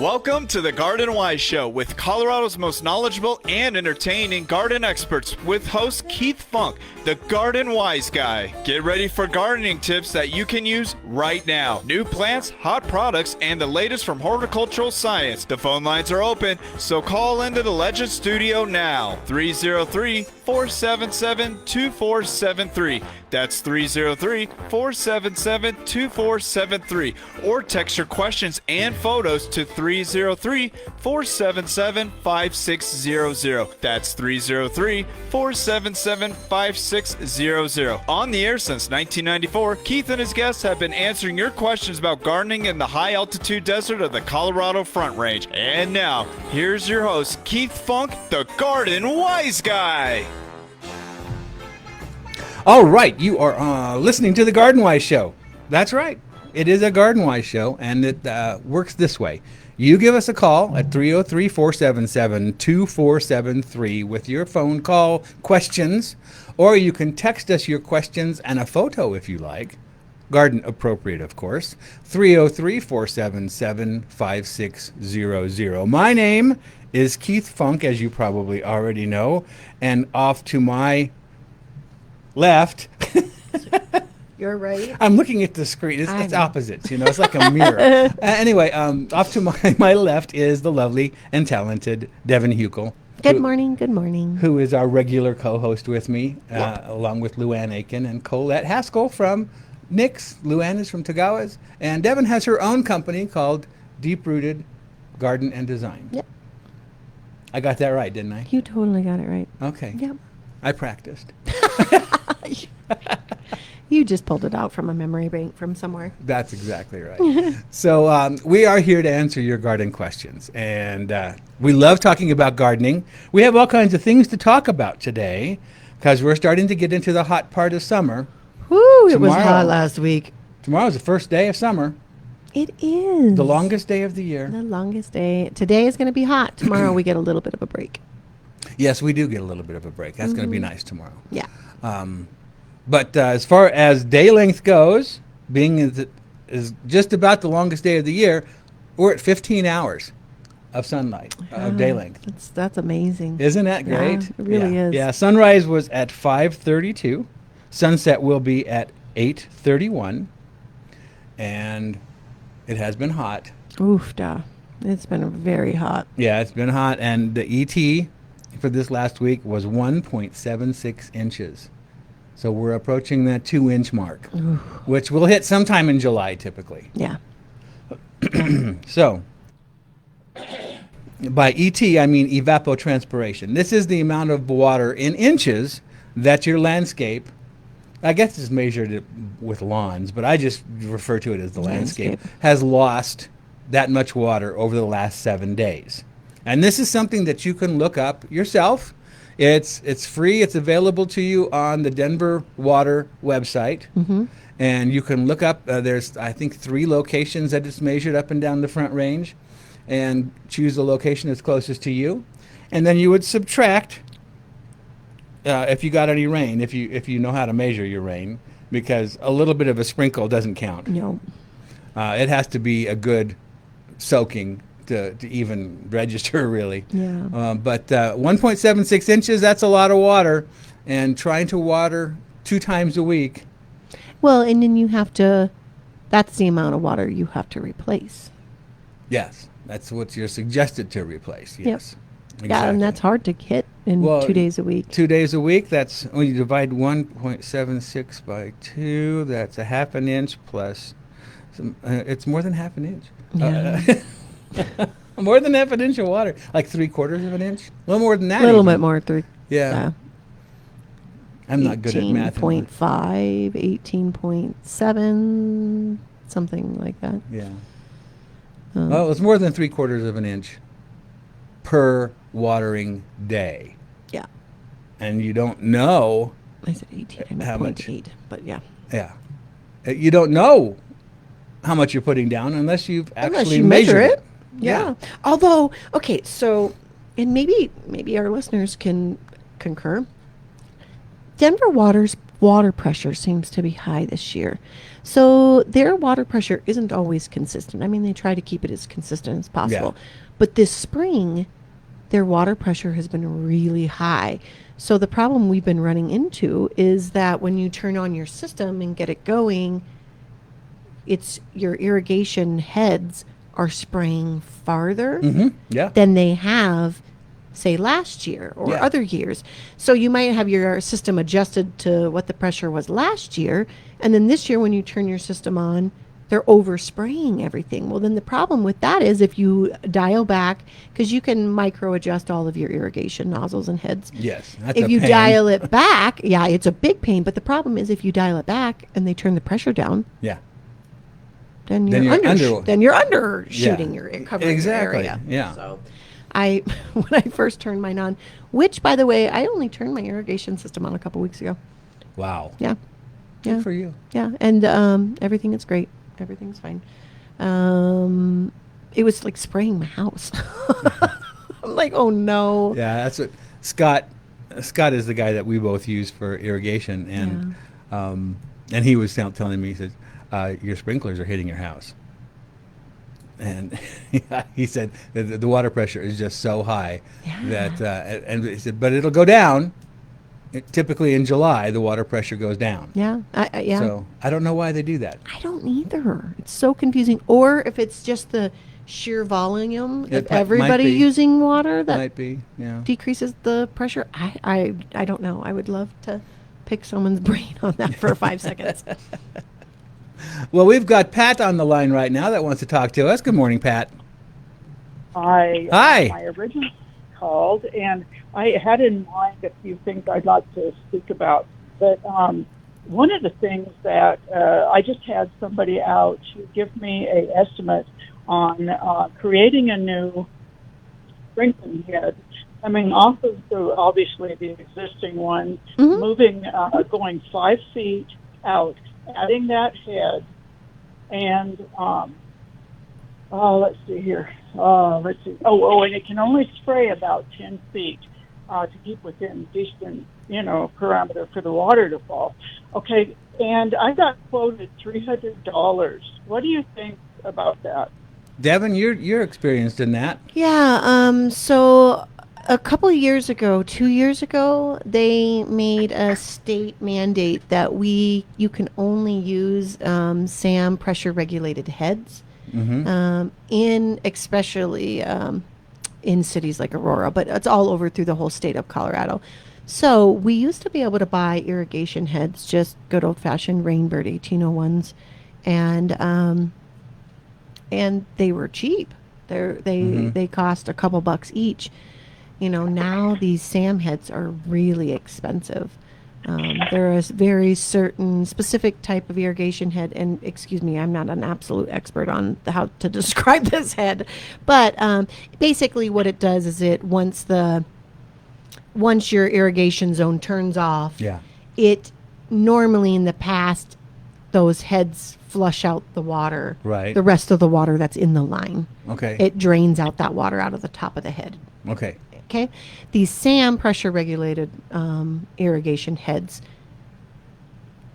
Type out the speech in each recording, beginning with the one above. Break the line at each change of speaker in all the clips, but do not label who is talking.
Welcome to the Garden Wise Show with Colorado's most knowledgeable and entertaining garden experts with host Keith Funk, the Garden Wise Guy. Get ready for gardening tips that you can use right now. New plants, hot products, and the latest from horticultural science. The phone lines are open, so call into the Legend Studio now. 303-477-2473. That's 303-477-2473. Or text your questions and photos to 303-477-5600. That's 303-477-5600. On the air since 1994, Keith and his guests have been answering your questions about gardening in the high-altitude desert of the Colorado Front Range. And now, here's your host, Keith Funk, the Garden Wise Guy.
All right, you are listening to the Garden Wise Show. That's right. It is a Garden Wise Show, and it works this way. You give us a call at 303-477-2473 with your phone call questions, or you can text us your questions and a photo if you like. Garden appropriate, of course. 303-477-5600. My name is Keith Funk, as you probably already know, and off to my left.
You're right.
I'm looking at the screen. It's opposites, you know. It's like a mirror. Anyway, off to my left is the lovely and talented Devon Hukill.
Good morning. Good morning.
Who is our regular co-host with me, along with Luann Aiken and Colette Haskell from Nick's. Luann is from Tagawas. And Devon has her own company called Deep Rooted Garden and Design.
Yep.
I got that right, didn't I?
You totally got it right.
Okay.
Yep.
I practiced.
You just pulled it out from a memory bank from somewhere.
That's exactly right. So we are here to answer your garden questions. And we love talking about gardening. We have all kinds of things to talk about today because we're starting to get into the hot part of summer.
Woo, it was hot last week.
Tomorrow's the first day of summer.
It is.
The longest day of the year.
The longest day. Today is going to be hot. Tomorrow we get a little bit of a break.
Yes, we do get a little bit of a break. That's going to be nice tomorrow.
Yeah.
But as far as day length goes, being is just about the longest day of the year, we're at 15 hours of sunlight, of day length.
That's amazing.
Isn't that great?
Yeah, it really is.
Yeah, sunrise was at 5:32. Sunset will be at 8:31. And it has been hot.
Oof, duh. It's been very hot.
Yeah, it's been hot. And the ET for this last week was 1.76 inches. So we're approaching that 2-inch mark, which will hit sometime in July typically.
Yeah.
So by ET, I mean evapotranspiration. This is the amount of water in inches that your landscape, I guess it's measured with lawns, but I just refer to it as the landscape, has lost that much water over the last 7 days. And this is something that you can look up yourself. It's free. It's available to you on the Denver Water website. Mm-hmm. And you can look up, there's, I think, 3 locations that it's measured up and down the Front Range, and choose the location that's closest to you. And then you would subtract if you got any rain, if you know how to measure your rain, because a little bit of a sprinkle doesn't count.
No.
It has to be a good soaking to even register, really.
Yeah.
But 1.76 inches, that's a lot of water. And trying to water 2 times a week.
Well, and then you have to, that's the amount of water you have to replace.
Yes, that's what you're suggested to replace, yes.
Yep.
Exactly.
Yeah, and that's hard to hit in 2 days a week.
2 days a week, that's, when you divide 1.76 by 2, that's a half an inch plus, it's more than half an inch.
Yeah.
More than half an inch of water, like 3/4 of an inch, a little more than that.
A little bit more.
Yeah. I'm not good at math.
18.5, 18.7, something like that.
Yeah. Well, it's more than 3/4 of an inch per watering day.
Yeah.
And you don't know.
I said 18. I meant
how much?
0.8, but yeah.
Yeah. You don't know how much you're putting down unless you've actually
measure
measured it.
Yeah. Although, okay, so, and maybe our listeners can concur. Denver Water's water pressure seems to be high this year. So their water pressure isn't always consistent. I mean, they try to keep it as consistent as possible.
Yeah.
But this spring, their water pressure has been really high. So the problem we've been running into is that when you turn on your system and get it going, it's your irrigation heads are spraying farther
Yeah.
than they have, say, last year or
Yeah.
other years. So you might have your system adjusted to what the pressure was last year, and then this year when you turn your system on, they're overspraying everything. Well, then the problem with that is if you dial back, because you can micro adjust all of your irrigation nozzles and heads.
Yes. That's
If
a
you
pain.
dial it back, yeah, it's a big pain. But the problem is if you dial it back and they turn the pressure down,
Yeah.
then
Then
you're,
you're under-
then you're undershooting
Yeah.
your covering
Exactly.
area.
Yeah.
So I when I first turned mine on, which by the way, I only turned my irrigation system on a couple weeks ago.
Wow.
Yeah.
Good
Yeah.
for you.
Yeah. And everything is great. Everything's fine. It was like spraying my house. I'm like, oh no.
Yeah, that's what Scott. Scott is the guy that we both use for irrigation, and he was telling me, he said, your sprinklers are hitting your house, and he said that the water pressure is just so high that, and he said, but it'll go down. Typically in July, the water pressure goes down.
Yeah. Yeah.
So I don't know why they do that.
I don't either. It's so confusing. Or if it's just the sheer volume
It
of
might
everybody
be.
using water that
Might be, yeah.
decreases the pressure. I don't know. I would love to pick someone's brain on that for 5 seconds.
Well, we've got Pat on the line right now that wants to talk to us. Good morning, Pat.
Hi.
Hi.
My original called, and I had in mind a few things I'd like to speak about. But one of the things that I just had somebody out to give me an estimate on creating a new sprinkling head, coming off of obviously the existing one, moving, going 5 feet out, adding that head, and let's see here. Let's see. And it can only spray about 10 feet to keep within decent, parameter for the water to fall. Okay, and I got quoted $300. What do you think about that?
Devon, you're experienced in that.
Yeah. So a couple of years ago, 2 years ago, they made a state mandate that you can only use SAM pressure regulated heads. In especially in cities like Aurora, but it's all over through the whole state of Colorado. So we used to be able to buy irrigation heads, just good old fashioned Rainbird 1801s, and they were cheap. They cost a couple bucks each. Now these SAM heads are really expensive. There is very certain specific type of irrigation head, and excuse me, I'm not an absolute expert on how to describe this head, but basically what it does is once your irrigation zone turns off, it normally in the past those heads flush out the water,
Right.
the rest of the water that's in the line.
Okay.
It drains out that water out of the top of the head.
Okay.
Okay, these SAM pressure regulated irrigation heads,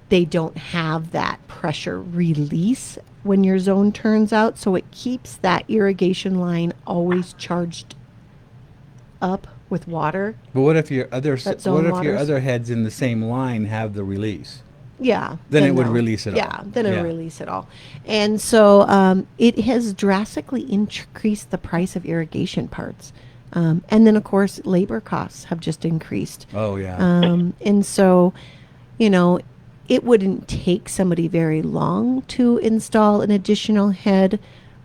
they don't have that pressure release when your zone turns out, so it keeps that irrigation line always charged up with water.
But what if your other
That zone waters?
heads in the same line have the release?
Yeah.
Then it would
no.
release it all.
Yeah, then it'll
Yeah.
release it all. And so it has drastically increased the price of irrigation parts. And then, of course, labor costs have just increased.
Oh yeah.
And so, it wouldn't take somebody very long to install an additional head,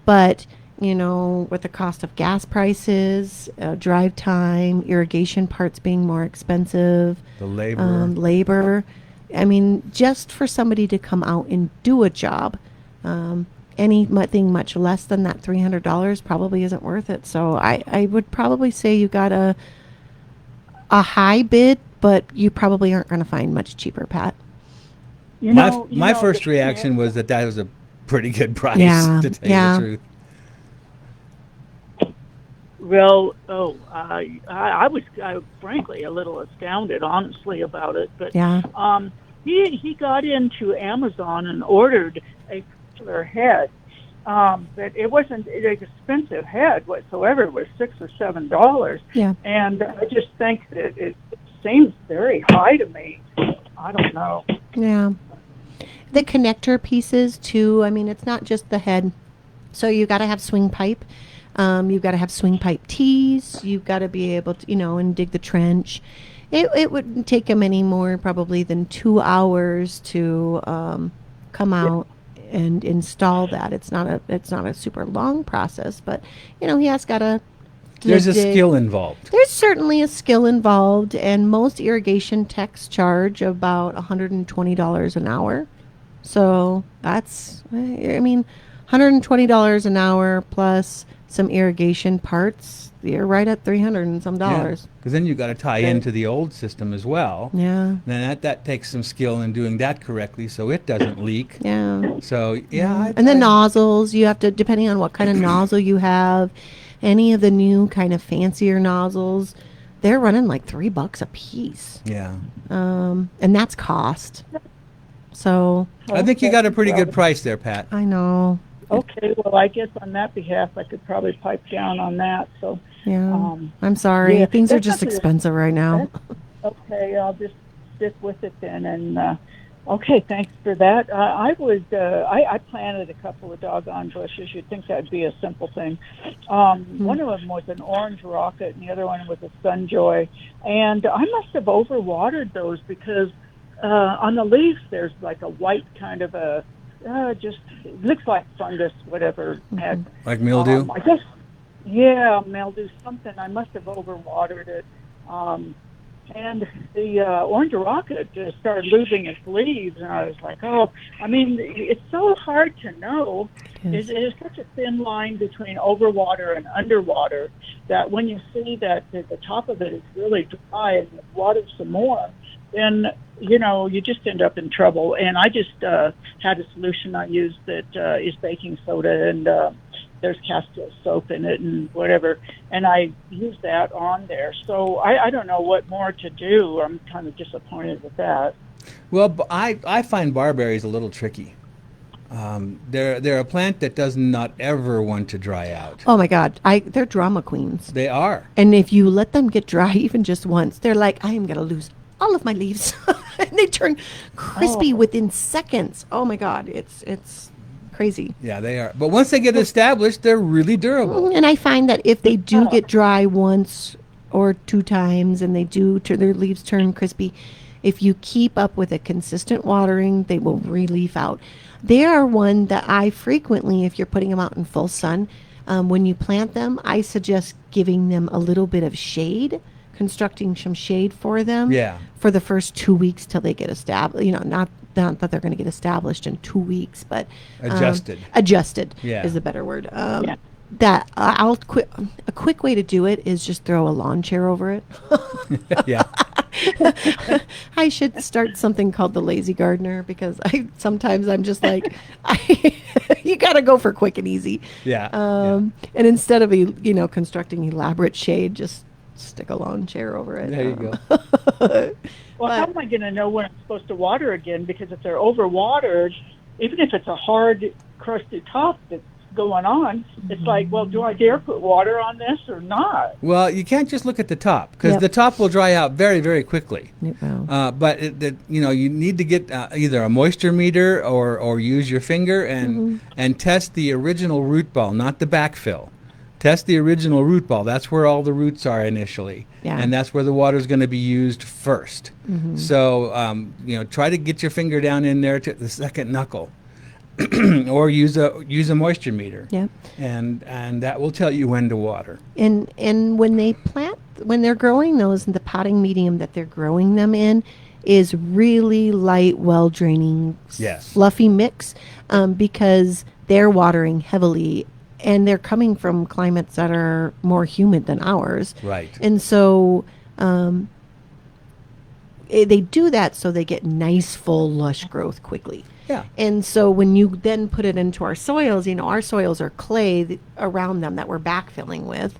but, with the cost of gas prices, drive time, irrigation parts being more expensive,
The labor.
labor, I mean, just for somebody to come out and do a job, anything much less than that $300 probably isn't worth it. So I would probably say you got a high bid, but you probably aren't going to find much cheaper, Pat.
My first reaction was that was a pretty good price,
Yeah,
to tell
yeah.
you the truth.
Well, I was frankly a little astounded, honestly, about it. But
Yeah.
he got into Amazon and ordered a particular head. But it wasn't an expensive head whatsoever. It was $6 or $7.
Yeah.
And I just think that it seems very high to me. I don't know.
Yeah. The connector pieces too. I mean, it's not just the head. So you got to have swing pipe. You've got to have swing pipe tees. You've got to be able to, and dig the trench. It wouldn't take them any more probably than 2 hours to come out and install that. It's not a super long process, but he has got to.
There's a skill involved.
There's certainly a skill involved, and most irrigation techs charge about $120 an hour. So that's, $120 an hour plus some irrigation parts. You're right at $300 and some dollars.
Because then you've got to tie into the old system as well.
Yeah.
Then that takes some skill in doing that correctly so it doesn't leak.
Yeah.
So, yeah.
And the nozzles, you have to, depending on what kind of nozzle you have, any of the new kind of fancier nozzles, they're running like $3 a piece.
Yeah.
And that's cost. So.
I think you got a pretty good price there, Pat.
I know.
Okay, well, I guess on that behalf, I could probably pipe down on that. So,
yeah, I'm sorry.
yeah,
Things are
that's
just
not really-
expensive right now.
Okay, I'll just stick with it then. And okay, thanks for that. I planted a couple of doggone bushes. You'd think that'd be a simple thing. One of them was an orange rocket, and the other one was a sunjoy. And I must have overwatered those because on the leaves there's like a white kind of a just it looks like fungus, whatever.
Like mildew?
I guess, yeah, mildew, something. I must have overwatered it. And the orange rocket just started losing its leaves, and I was like, it's so hard to know. It is such a thin line between overwater and underwater that when you see that the top of it is really dry and you water some more, then you just end up in trouble. And I just had a solution I used that is baking soda, and there's Castile soap in it and whatever, and I used that on there. So I don't know what more to do. I'm kind of disappointed with that.
Well, I find barberries a little tricky. They're a plant that does not ever want to dry out.
Oh my God, they're drama queens.
They are.
And if you let them get dry even just once, they're like, I am going to lose all of my leaves. And they turn crispy within seconds. Oh my God, it's crazy.
Yeah, they are. But once they get established, they're really durable.
And I find that if they do get dry once or 2 times and they do their leaves turn crispy, if you keep up with a consistent watering, they will re-leaf out. They are one that I frequently, if you're putting them out in full sun, when you plant them, I suggest giving them a little bit of shade, constructing some shade for them for the first 2 weeks till they get established. Not that they're going to get established in 2 weeks, but adjusted is the better word. That a quick way to do it is just throw a lawn chair over it.
Yeah.
I should start something called the lazy gardener, because sometimes I'm just like, you got to go for quick and easy.
Yeah.
And instead of constructing elaborate shade, just stick a lawn chair over it.
There you go.
Well, how am I going to know when I'm supposed to water again? Because if they're overwatered, even if it's a hard, crusty top that's going on, it's like, well, do I dare put water on this or not?
Well, you can't just look at the top, because the top will dry out very, very quickly. But you need to get either a moisture meter or use your finger and test the original root ball, not the backfill. Test the original root ball. That's where all the roots are initially. Yeah. And that's where the water is going to be used first. So, try to get your finger down in there to the second knuckle. Or use a moisture meter. Yep. And that will tell you when to water.
And when they're growing those, the potting medium that they're growing them in is really light, well-draining, fluffy mix, because they're watering heavily. And they're coming from climates that are more humid than ours.
Right.
And so they do that so they get nice, full, lush growth quickly.
Yeah.
And so when you then put it into our soils, our soils are clay around them that we're backfilling with.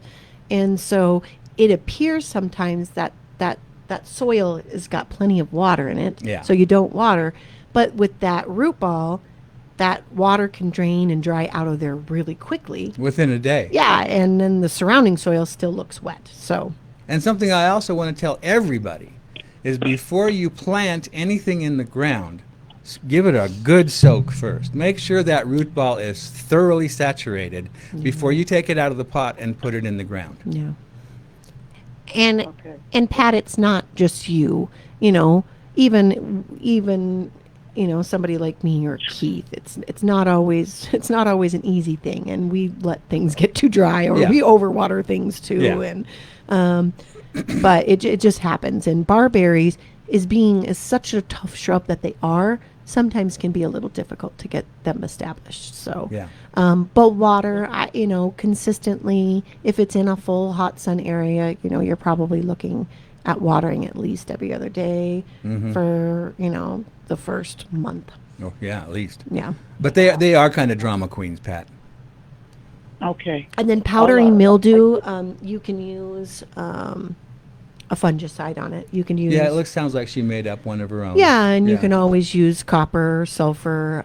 And so it appears sometimes that that soil has got plenty of water in it.
Yeah.
So you don't water. But with that root ball, that water can drain and dry out of there really quickly.
Within a day.
Yeah, and then the surrounding soil still looks wet. So
And something I also want to tell everybody is before you plant anything in the ground, give it a good soak first. Make sure that root ball is thoroughly saturated before you take it out of the pot and put it in the ground.
yeah. And
Okay.
and Pat, it's not just you. You know, even somebody like me or Keith. It's not always an easy thing, and we let things get too dry, or
Yeah.
we overwater things too,
Yeah.
and but it just happens. And barberries is such a tough shrub that they are. Sometimes can be a little difficult to get them established. So,
Yeah.
but water, consistently. If it's in a full hot sun area, you're probably looking at watering at least every other day for the first month.
Oh, yeah, at least.
Yeah,
But they are kind of drama queens, Pat.
Okay.
and then powdering mildew, you can use a fungicide on it. You can use
Yeah, sounds like she made up one of her own.
Yeah, and you can always use copper, sulfur,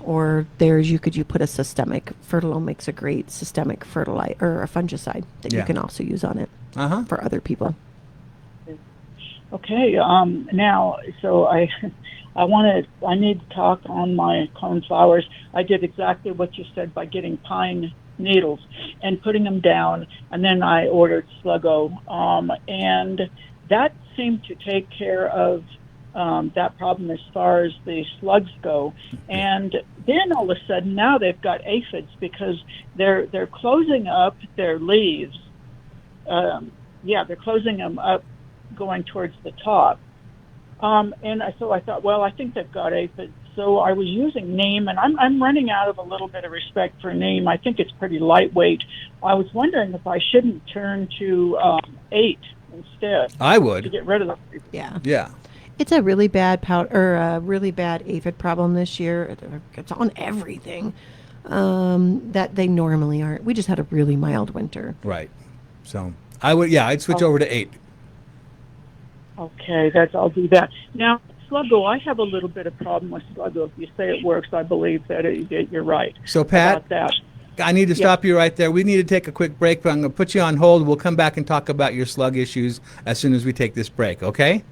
or you put a systemic. Fertilome makes a great systemic fertilizer or a fungicide that you
Yeah.
can also use on it
Uh-huh.
for other people.
Okay. Now, so I need to talk on my cornflowers. I did exactly what you said by getting pine needles and putting them down, and then I ordered Sluggo, and that seemed to take care of that problem as far as the slugs go. And then all of a sudden now they've got aphids because they're closing up their leaves. They're closing them up going towards the top. So I thought, well, I think they've got aphids. So I was using neem, and I'm running out of a little bit of respect for neem. I think it's pretty lightweight. I was wondering if I shouldn't turn to 8 instead
I
to
would.
get rid of them.
Yeah.
Yeah.
It's a really bad a really bad aphid problem this year. It's on everything that they normally aren't. We just had a really mild winter.
Right. So I'd switch over to 8.
Okay, I'll do that. Now, Sluggo, I have a little bit of problem with Sluggo. If you say it works, I believe that you're right.
So, Pat,
about that.
I need to stop you right there. We need to take a quick break, but I'm going to put you on hold. We'll come back and talk about your slug issues as soon as we take this break, okay?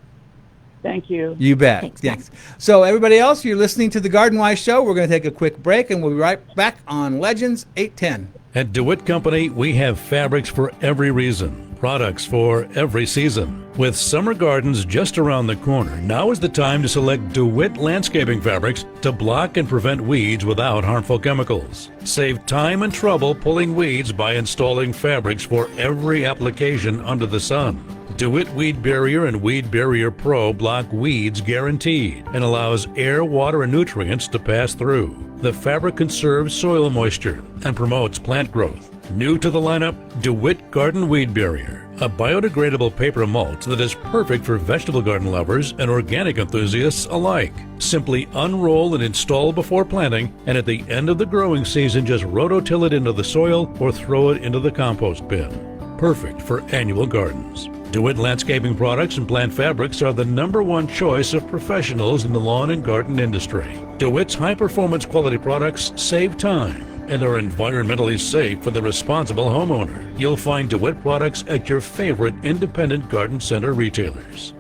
Thank you.
You bet.
Thanks.
So, everybody else, you're listening to the Garden Wise Show. We're going to take a quick break, and we'll be right back on Legends 810.
At DeWitt Company, we have fabrics for every reason, products for every season. With summer gardens just around the corner, now is the time to select DeWitt landscaping fabrics to block and prevent weeds without harmful chemicals. Save time and trouble pulling weeds by installing fabrics for every application under the sun. DeWitt Weed Barrier and Weed Barrier Pro block weeds guaranteed and allows air, water, and nutrients to pass through. The fabric conserves soil moisture and promotes plant growth. New to the lineup, DeWitt Garden Weed Barrier, a biodegradable paper mulch that is perfect for vegetable garden lovers and organic enthusiasts alike. Simply unroll and install before planting, and at the end of the growing season, just rototill it into the soil or throw it into the compost bin. Perfect for annual gardens. DeWitt landscaping products and plant fabrics are the #1 choice of professionals in the lawn and garden industry. DeWitt's high-performance quality products save time and are environmentally safe for the responsible homeowner. You'll find DeWitt products at your favorite independent garden center retailers.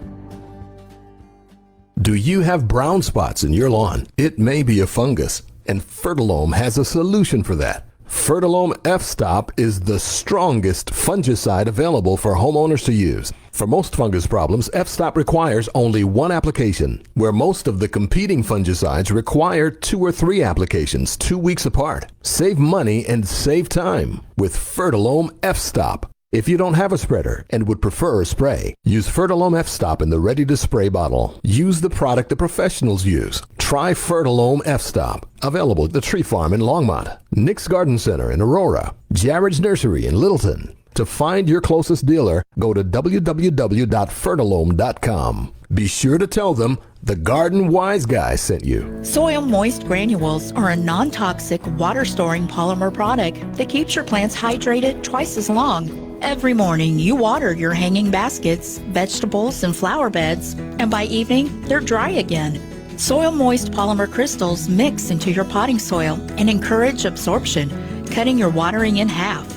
Do you have brown spots in your lawn? It may be a fungus, and Fertilome has a solution for that. Fertilome F-Stop is the strongest fungicide available for homeowners to use. For most fungus problems, F-Stop requires only one application, where most of the competing fungicides require 2 or 3 applications 2 weeks apart. Save money and save time with Fertilome F-Stop. If you don't have a spreader and would prefer a spray, use Fertilome F-Stop in the ready-to-spray bottle. Use the product the professionals use. Try Fertilome F-Stop. Available at the Tree Farm in Longmont, Nick's Garden Center in Aurora, Jared's Nursery in Littleton. To find your closest dealer, go to www.fertilome.com. Be sure to tell them the Garden Wise Guy sent you.
Soil Moist Granules are a non-toxic, water-storing polymer product that keeps your plants hydrated twice as long. Every morning, you water your hanging baskets, vegetables, and flower beds, and by evening, they're dry again. Soil moist polymer crystals mix into your potting soil and encourage absorption, cutting your watering in half.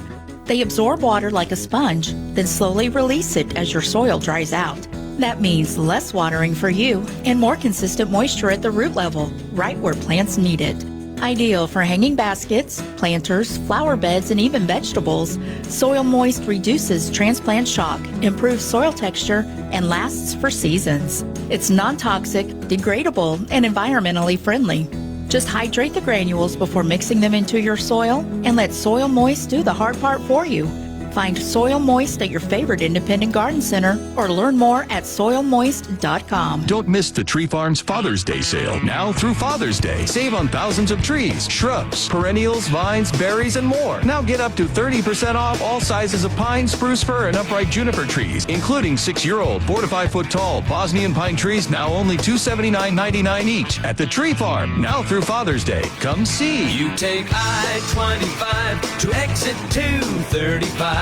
They absorb water like a sponge, then slowly release it as your soil dries out. That means less watering for you and more consistent moisture at the root level, right where plants need it. Ideal for hanging baskets, planters, flower beds, and even vegetables, Soil Moist reduces transplant shock, improves soil texture, and lasts for seasons. It's non-toxic, degradable, and environmentally friendly. Just hydrate the granules before mixing them into your soil and let Soil Moist do the hard part for you. Find Soil Moist at your favorite independent garden center or learn more at soilmoist.com.
Don't miss the Tree Farm's Father's Day sale. Now through Father's Day. Save on thousands of trees, shrubs, perennials, vines, berries, and more. Now get up to 30% off all sizes of pine, spruce fir, and upright juniper trees, including 6-year-old, 4 to 5 foot tall Bosnian pine trees, now only $279.99 each at the Tree Farm. Now through Father's Day. Come see.
You take I-25 to exit 235.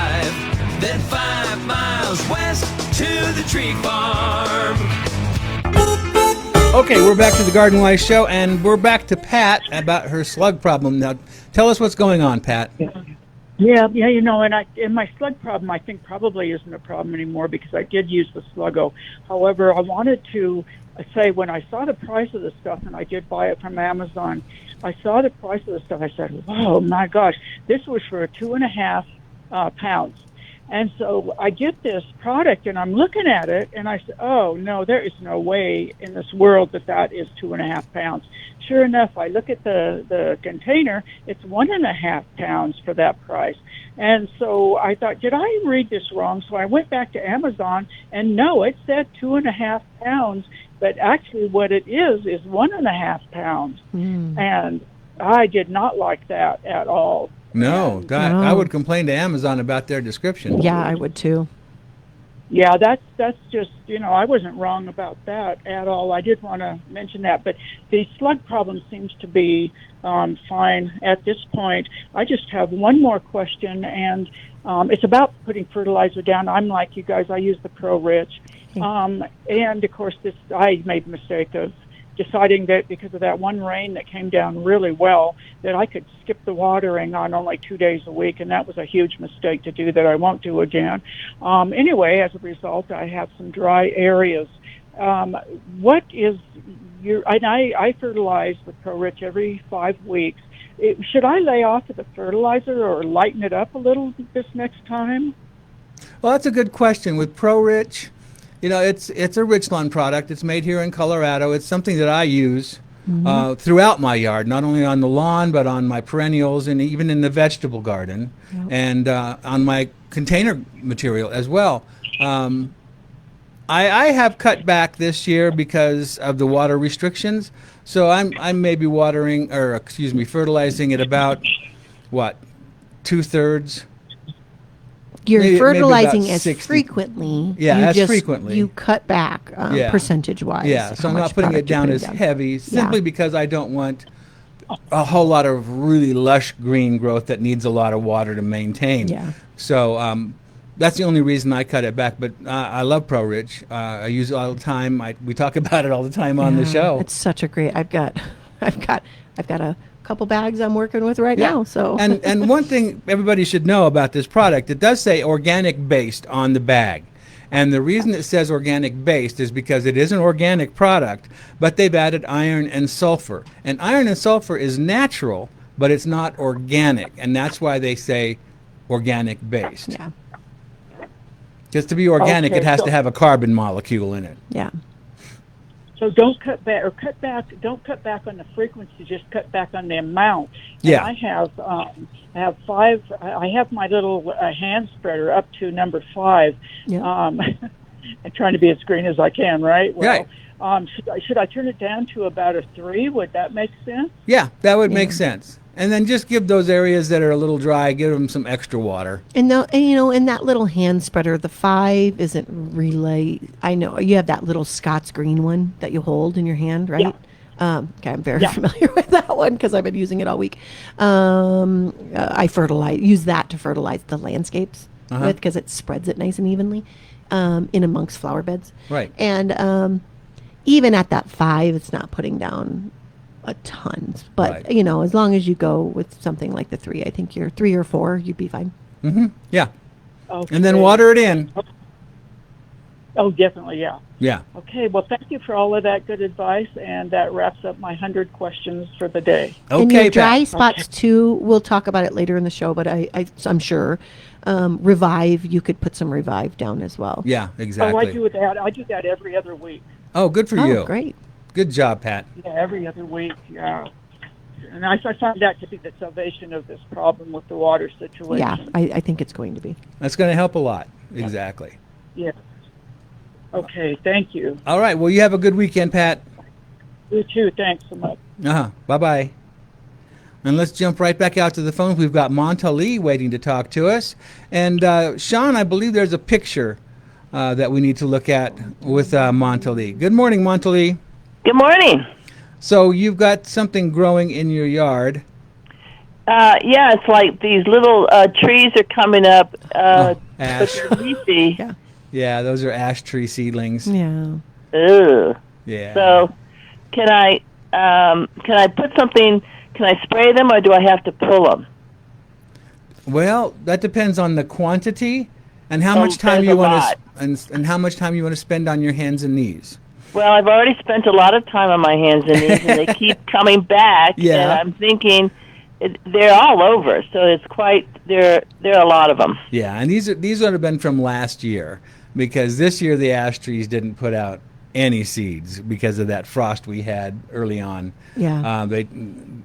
Then 5 miles west to the Tree Farm.
Okay, we're back to the Garden Wise Show, and we're back to Pat about her slug problem. Now, tell us what's going on, Pat.
Yeah, you know, and my slug problem, I think probably isn't a problem anymore because I did use the Sluggo. However, I wanted to say when I saw the price of the stuff, and I did buy it from Amazon, I saw the price of the stuff, I said, oh my gosh, this was for 2.5 pounds. And so I get this product and I'm looking at it and I said, oh no, there is no way in this world that is 2.5 pounds. Sure enough, I look at the container, it's 1.5 pounds for that price. And so I thought, did I read this wrong? So I went back to Amazon and no, it said 2.5 pounds, but actually what it is 1.5 pounds. And I did not like that at all.
No, I would complain to Amazon about their description.
Yeah, I would too.
Yeah, that's just, you know, I wasn't wrong about that at all. I did want to mention that, but the slug problem seems to be fine at this point. I just have one more question, and it's about putting fertilizer down. I'm like you guys, I use the Pro Rich. And of course, I made the mistake of deciding that because of that one rain that came down really well, that I could skip the watering on only 2 days a week, and that was a huge mistake to do that I won't do again. Anyway, as a result, I have some dry areas. What is I fertilize with Pro Rich every 5 weeks. Should I lay off of the fertilizer or lighten it up a little this next time?
Well, that's a good question. With Pro Rich, you know, it's a Richland product. It's made here in Colorado. It's something that I use throughout my yard, not only on the lawn, but on my perennials and even in the vegetable garden, and on my container material as well. I have cut back this year because of the water restrictions. So I'm maybe fertilizing at about, 2/3.
You're fertilizing as
60.
frequently.
Yeah, as frequently.
You cut back percentage-wise.
Yeah, so I'm not putting it down as heavy simply because I don't want a whole lot of really lush green growth that needs a lot of water to maintain.
Yeah.
So that's the only reason I cut it back. But I love Pro Rich. I use it all the time. We talk about it all the time on the show.
It's such a great. I've got a couple bags I'm working with right now. So
and one thing everybody should know about this product, it does say organic based on the bag. And the reason it says organic based is because it is an organic product, but they've added iron and sulfur. And iron and sulfur is natural, but it's not organic. And that's why they say organic based.
Yeah.
Because to be organic, it has to have a carbon molecule in it.
Yeah.
So don't cut back on the frequency, just cut back on the amount.
Yeah.
And I have my little hand spreader up to number 5.
Yeah.
I'm trying to be as green as I can, right?
Right.
Should I turn it down to about a 3? Would that make sense?
Yeah, that would make sense. And then just give those areas that are a little dry, give them some extra water.
And you know, in that little hand spreader, the 5 isn't really. I know you have that little Scott's green one that you hold in your hand, right? Yeah. Okay, I'm very familiar with that one because I've been using it all week. I use that to fertilize the landscapes with because it spreads it nice and evenly in amongst flower beds.
Right.
And even at that 5, it's not putting down a ton. But,
Right.
you know, as long as you go with something like the 3, I think you're 3 or 4, you'd be fine.
Yeah.
Okay.
And then water it in.
Oh, definitely, yeah.
Yeah.
Okay, well, thank you for all of that good advice, and that wraps up my 100 questions for the day.
And
Okay,
your dry
Pat.
spots too, we'll talk about it later in the show, but I'm sure Revive, you could put some Revive down as well.
Yeah,
Oh, I
exactly.
do that. I do that every other week.
Oh, good for
Oh,
you.
great.
Good job, Pat.
Yeah, every other week, yeah. And I found that to be the salvation of this problem with the water situation.
Yeah, I think it's going to be.
That's going to help a lot. Exactly.
Yeah. Okay, thank you.
All right. Well, you have a good weekend, Pat.
You too. Thanks so much.
Bye-bye. And let's jump right back out to the phones. We've got Montalee waiting to talk to us. And Sean, I believe there's a picture that we need to look at with Montalee. Good morning, Montalee.
Good morning.
So you've got something growing in your yard.
Yeah, it's like these little trees are coming up, but
Ash.
they're leafy.
Yeah.
Yeah, those are ash tree seedlings.
Yeah.
Ugh.
Yeah.
So, can I put something? Can I spray them, or do I have to pull them?
Well, that depends on the quantity and how much time
there's
you
a
want
lot.
to and how much time you want to spend on your hands and knees.
Well, I've already spent a lot of time on my hands and knees, and they keep coming back.
Yeah.
And I'm thinking they're all over. So it's quite there are a lot of them.
Yeah, and these would have been from last year because this year the ash trees didn't put out any seeds because of that frost we had early on.
Yeah.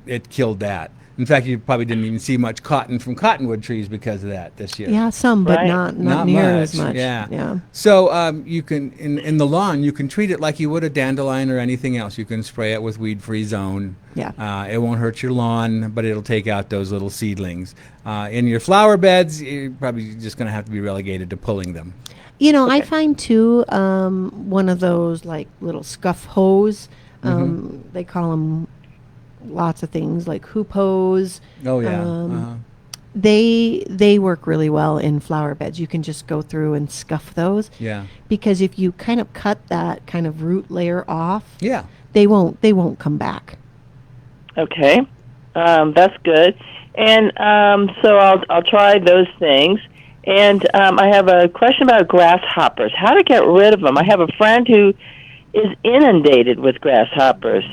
It killed that. In fact, you probably didn't even see much cotton from cottonwood trees because of that this year.
Yeah, some, but
Right.
not near as much.
Yeah.
Yeah.
So you can in the lawn you can treat it like you would a dandelion or anything else. You can spray it with weed-free zone.
Yeah.
It won't hurt your lawn, but it'll take out those little seedlings. In your flower beds, you're probably just going to have to be relegated to pulling them.
You know, I find too one of those like little scuff hose. They call them lots of things like hoop hose.
Oh yeah.
They work really well in flower beds. You can just go through and scuff those.
Yeah.
Because if you kind of cut that kind of root layer off,
Yeah.
they won't come back.
Okay, that's good. And so I'll try those things. And I have a question about grasshoppers. How to get rid of them? I have a friend who is inundated with grasshoppers.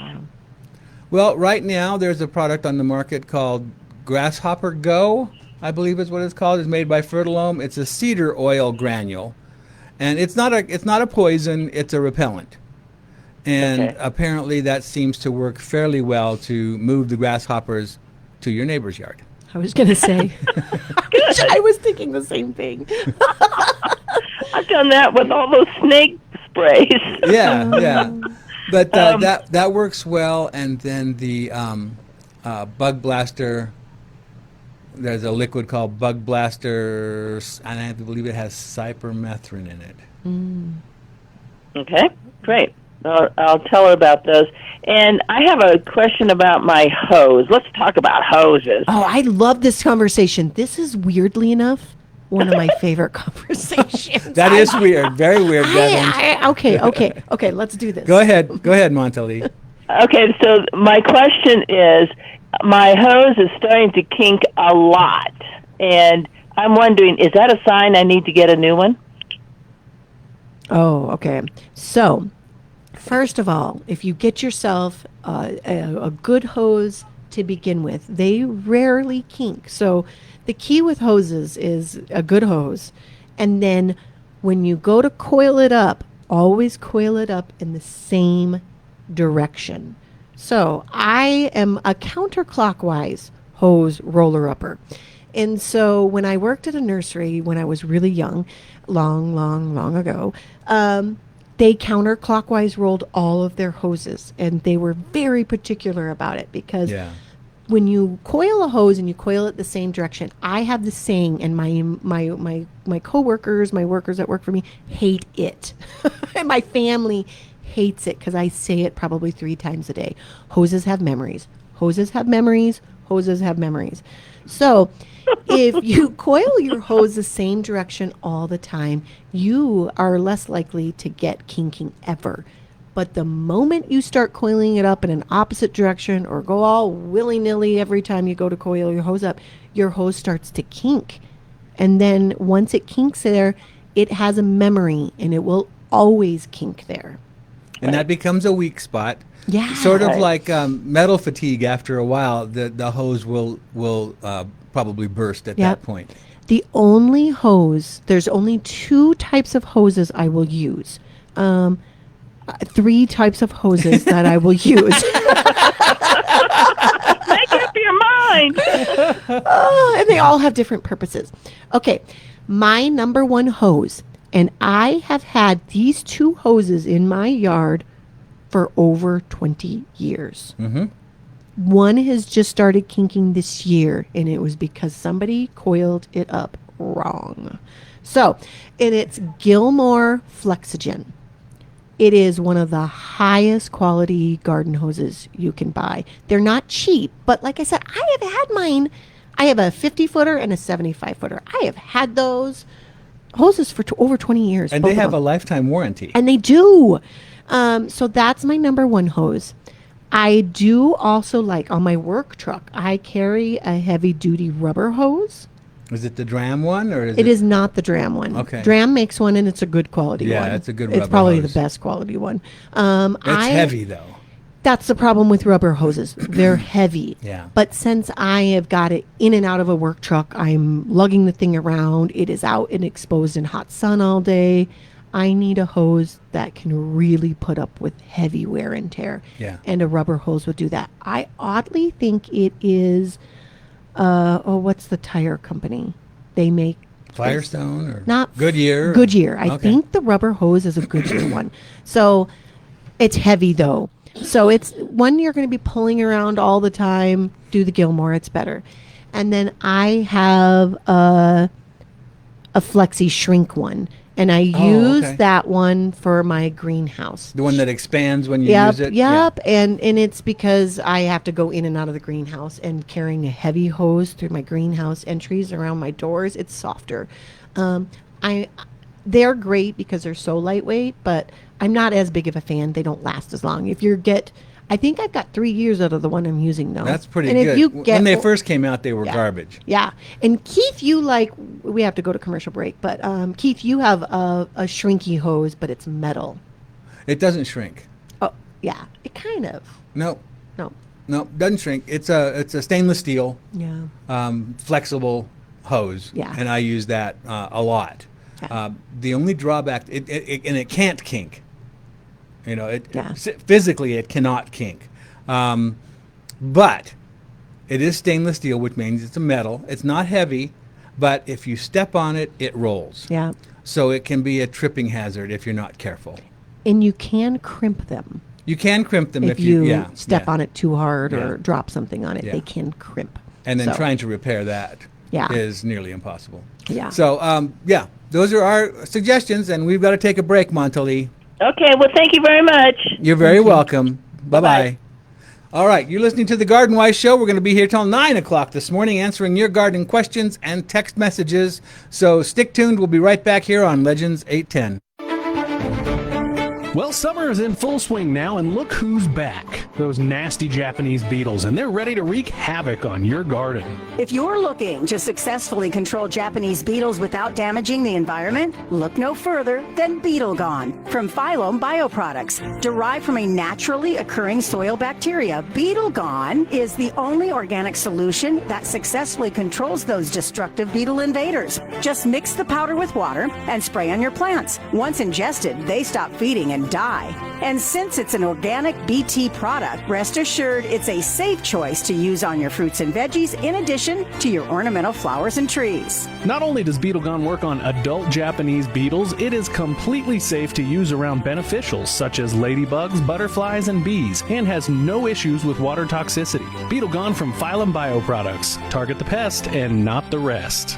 Well, right now there's a product on the market called Grasshopper Go, I believe is what it's called. It's made by Fertilome. It's a cedar oil granule, and it's not a poison. It's a repellent, and
Okay.
apparently that seems to work fairly well to move the grasshoppers to your neighbor's yard.
I was going to say. I was thinking the same thing.
I've done that with all those snake sprays.
Yeah. But that works well, and then the Bug Blaster. There's a liquid called Bug Blaster, and I believe it has cypermethrin in it.
Okay, great. I'll tell her about those. And I have a question about my hose. Let's talk about hoses.
Oh, I love this conversation. This is weirdly enough one of my favorite conversations.
That is weird, very weird, Devon.
Okay. Let's do this.
Go ahead, Montalee.
Okay, so my question is, my hose is starting to kink a lot, and I'm wondering, is that a sign I need to get a new one?
Oh, okay. So, first of all, if you get yourself a good hose to begin with, they rarely kink. So, the key with hoses is a good hose. And then when you go to coil it up, always coil it up in the same direction. So, I am a counterclockwise hose roller upper. And so when I worked at a nursery when I was really young, long ago, they counterclockwise rolled all of their hoses, and they were very particular about it because when you coil a hose and you coil it the same direction, I have the saying, and my coworkers, my workers that work for me, hate it, and my family hates it because I say it probably 3 times a day. Hoses have memories. Hoses have memories. Hoses have memories. So if you coil your hose the same direction all the time, you are less likely to get kinking ever. But the moment you start coiling it up in an opposite direction or go all willy-nilly every time you go to coil your hose up, your hose starts to kink. And then once it kinks there, it has a memory and it will always kink there.
And that becomes a weak spot.
Yeah.
Sort of like metal fatigue. After a while, the hose will probably burst at that point.
The only hose, there's only 2 types of hoses I will use. 3 types of hoses that I will use.
Make up your mind.
And they all have different purposes. Okay, my number 1 hose, and I have had these 2 hoses in my yard for over 20 years.
Mm-hmm.
One has just started kinking this year, and it was because somebody coiled it up wrong. So, and it's Gilmore Flexigen. It is one of the highest quality garden hoses you can buy. They're not cheap, but like I said, I have had mine. I have a 50-footer and a 75-footer. I have had those hoses for over 20 years.
And they have a lifetime warranty.
And they do. So that's my number 1 hose. I do also like, on my work truck, I carry a heavy-duty rubber hose.
Is it the Dram one? Or
It is not the Dram one.
Okay.
Dram makes one, and it's a good quality one.
Yeah, it's a good rubber
It's probably
hose.
the best quality one.
It's heavy, though.
That's the problem with rubber hoses. They're heavy.
Yeah.
But since I have got it in and out of a work truck, I'm lugging the thing around. It is out and exposed in hot sun all day. I need a hose that can really put up with heavy wear and tear.
Yeah.
And a rubber hose would do that. I oddly think it is, what's the tire company? They make
Firestone or
not
Goodyear?
Goodyear. I
Okay.
think the rubber hose is a Goodyear one. So it's heavy though. So it's one you're going to be pulling around all the time. Do the Gilmore, it's better. And then I have a Flexi Shrink one. And I use that one for my greenhouse.
The one that expands when you use it?
Yep. And it's because I have to go in and out of the greenhouse, and carrying a heavy hose through my greenhouse entries around my doors, it's softer. They're great because they're so lightweight, but I'm not as big of a fan. They don't last as long. I think I've got 3 years out of the one I'm using though.
That's pretty
and
good.
If you
When they first came out, they were garbage.
Yeah. And Keith, we have to go to commercial break, but Keith, you have a shrinky hose, but it's metal.
It doesn't shrink.
Oh, yeah. It kind of.
No,
No.
doesn't shrink. It's a stainless steel,
Yeah.
flexible hose.
Yeah.
And I use that a lot.
Yeah.
The only drawback, it can't kink. You know,
Yeah.
physically it cannot kink. But it is stainless steel, which means it's a metal. It's not heavy, but if you step on it, it rolls.
Yeah.
So it can be a tripping hazard if you're not careful.
And you can crimp them.
You can crimp them
if you step
yeah.
on it too hard or
Yeah.
drop something on it.
Yeah.
They can crimp.
And then
So,
trying to repair that is nearly impossible.
Yeah.
So, those are our suggestions, and we've got to take a break, Montalie.
Okay, well, thank you very much.
You're very welcome. Bye-bye. All right, you're listening to The Garden Wise Show. We're going to be here till 9 o'clock this morning answering your garden questions and text messages. So stick tuned. We'll be right back here on Legends 810.
Well, summer is in full swing now, and look who's back. Those nasty Japanese beetles, and they're ready to wreak havoc on your garden.
If you're looking to successfully control Japanese beetles without damaging the environment, look no further than Beetle Gone from Phylum Bioproducts. Derived from a naturally occurring soil bacteria, Beetle Gone is the only organic solution that successfully controls those destructive beetle invaders. Just mix the powder with water and spray on your plants. Once ingested, they stop feeding and die. And since it's an organic BT product, rest assured it's a safe choice to use on your fruits and veggies in addition to your ornamental flowers and trees.
Not only does Beetle Gone work on adult Japanese beetles, it is completely safe to use around beneficials such as ladybugs, butterflies, and bees, and has no issues with water toxicity. Beetle Gone from Phylum Bioproducts. Target the pest and not the rest.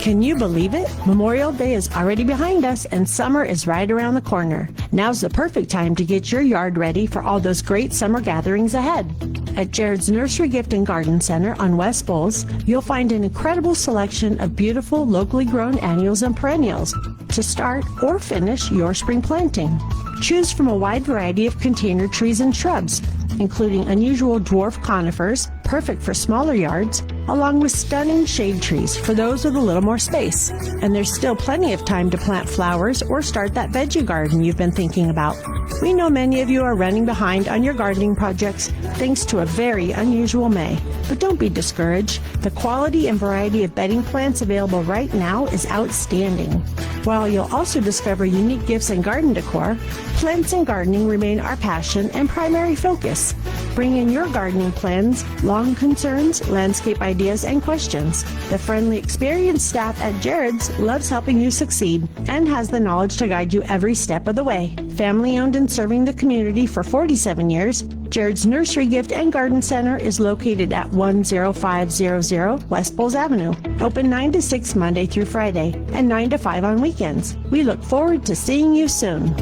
Can you believe it? Memorial Day is already behind us and summer is right around the corner. Now's the perfect time to get your yard ready for all those great summer gatherings ahead. At Jared's Nursery Gift and Garden Center on West Bowles, you'll find an incredible selection of beautiful locally grown annuals and perennials to start or finish your spring planting. Choose from a wide variety of container trees and shrubs, including unusual dwarf conifers, perfect for smaller yards, along with stunning shade trees for those with a little more space. And there's still plenty of time to plant flowers or start that veggie garden you've been thinking about. We know many of you are running behind on your gardening projects thanks to a very unusual May. But don't be discouraged. The quality and variety of bedding plants available right now is outstanding. While you'll also discover unique gifts and garden decor, plants and gardening remain our passion and primary focus. Bring in your gardening plans, lawn concerns, landscape ideas, and questions. The friendly, experienced staff at Jared's loves helping you succeed and has the knowledge to guide you every step of the way. Family owned and serving the community for 47 years, Jared's Nursery Gift and Garden Center is located at 10500 West Bowles Avenue. Open 9 to 6 Monday through Friday and 9 to 5 on weekends. We look forward to seeing you soon.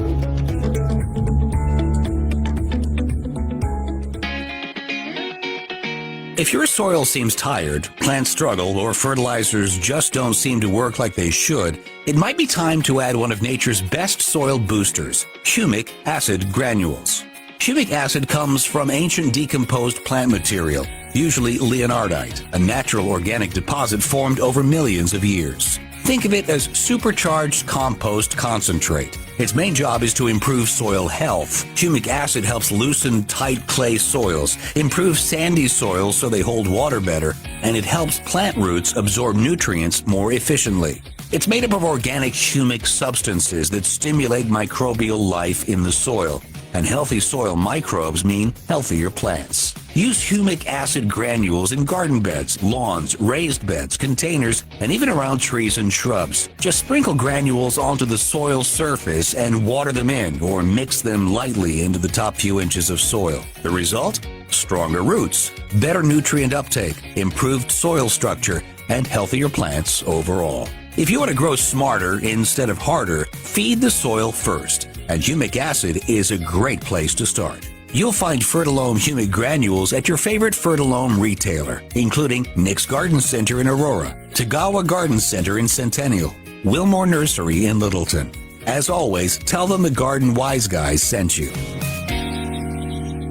If your soil seems tired, plants struggle, or fertilizers just don't seem to work like they should, it might be time to add one of nature's best soil boosters, humic acid granules. Humic acid comes from ancient decomposed plant material, usually leonardite, a natural organic deposit formed over millions of years. Think of it as supercharged compost concentrate. Its main job is to improve soil health. Humic acid helps loosen tight clay soils, improve sandy soils so they hold water better, and it helps plant roots absorb nutrients more efficiently. It's made up of organic humic substances that stimulate microbial life in the soil, and healthy soil microbes mean healthier plants. Use humic acid granules in garden beds, lawns, raised beds, containers, and even around trees and shrubs. Just sprinkle granules onto the soil surface and water them in, or mix them lightly into the top few inches of soil. The result? Stronger roots, better nutrient uptake, improved soil structure, and healthier plants overall. If you want to grow smarter instead of harder, feed the soil first, and humic acid is a great place to start. You'll find Fertilome humic granules at your favorite Fertilome retailer, including Nick's Garden Center in Aurora, Tagawa Garden Center in Centennial, Wilmore Nursery in Littleton. As always, tell them the Garden Wise Guys sent you.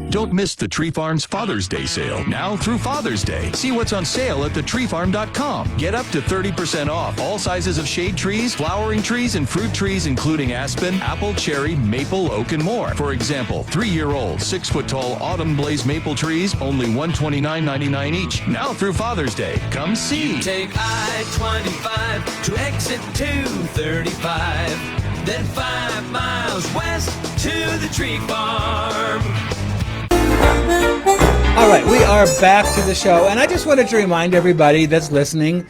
Don't miss the Tree Farm's Father's Day sale, now through Father's Day. See what's on sale at thetreefarm.com. Get up to 30% off all sizes of shade trees, flowering trees, and fruit trees, including aspen, apple, cherry, maple, oak, and more. For example, 3-year-old, 6-foot-tall autumn blaze maple trees, only $129.99 each. Now through Father's Day. Come see.
Take I-25 to exit 235, then 5 miles west to the Tree Farm.
All right, we are back to the show, and I just wanted to remind everybody that's listening,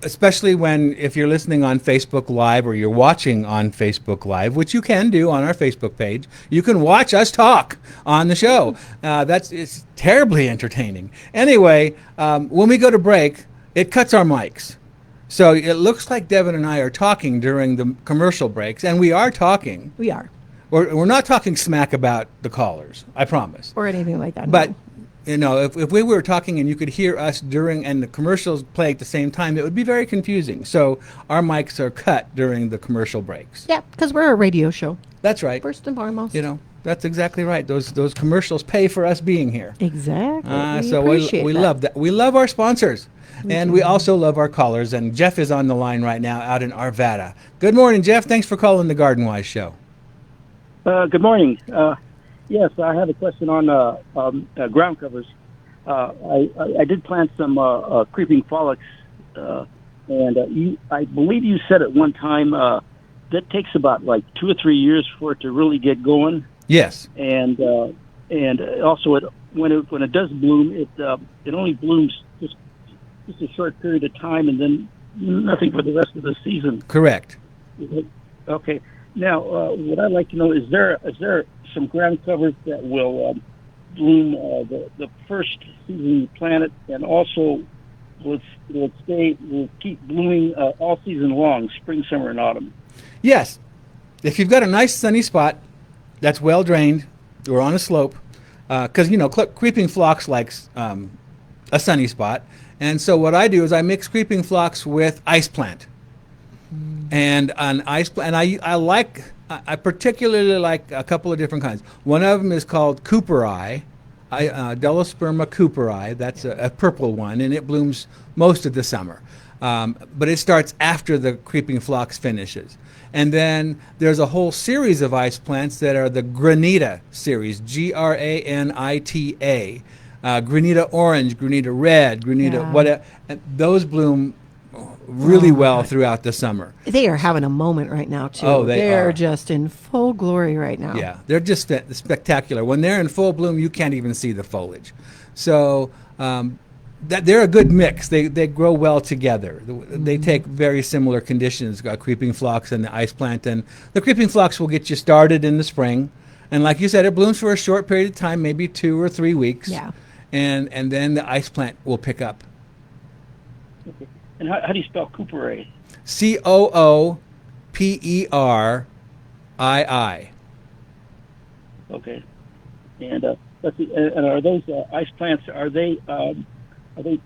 especially if you're listening on Facebook Live or you're watching on Facebook Live, which you can do on our Facebook page, you can watch us talk on the show. It's terribly entertaining. Anyway, when we go to break, it cuts our mics. So it looks like Devon and I are talking during the commercial breaks, and we are talking.
We are.
We're not talking smack about the callers, I promise.
Or anything like that.
But,
no.
if we were talking and you could hear us and the commercials play at the same time, it would be very confusing. So our mics are cut during the commercial breaks.
Yeah, because we're a radio show.
That's right.
First and foremost.
That's exactly right. Those commercials pay for us being here.
Exactly.
So we love that. We love our sponsors. And we also love our callers. And Jeff is on the line right now out in Arvada. Good morning, Jeff. Thanks for calling the Garden Wise Show.
Good morning. Yes, I have a question on ground covers. I did plant some creeping phlox, and I believe you said at one time that takes about 2 or 3 years for it to really get going.
Yes.
And also when it does bloom, it only blooms just a short period of time, and then nothing for the rest of the season.
Correct.
Okay. Now, what I'd like to know is there some ground covers that will bloom the first season you plant it, and also will keep blooming all season long, spring, summer, and autumn?
Yes. If you've got a nice sunny spot that's well drained or on a slope, because creeping phlox likes a sunny spot, and so what I do is I mix creeping phlox with ice plant, and an ice plant. And I particularly like a couple of different kinds. One of them is called Cooperi, Delosperma cooperi. That's a purple one, and it blooms most of the summer. But it starts after the creeping phlox finishes. And then there's a whole series of ice plants that are the Granita series, Granita. Granita orange, Granita red, Granita whatever. And those bloom really well throughout the summer.
They are having a moment right now, too.
Oh, they're
just in full glory right now.
Yeah, they're just spectacular. When they're in full bloom, you can't even see the foliage. So they're a good mix. They grow well together. They take very similar conditions, creeping phlox and the ice plant. And the creeping phlox will get you started in the spring. And like you said, it blooms for a short period of time, maybe 2 or 3 weeks.
Yeah.
And then the ice plant will pick up.
Okay. And how do you spell Cooperi?
Cooperii.
Okay. And let's see. And are those ice plants? Are they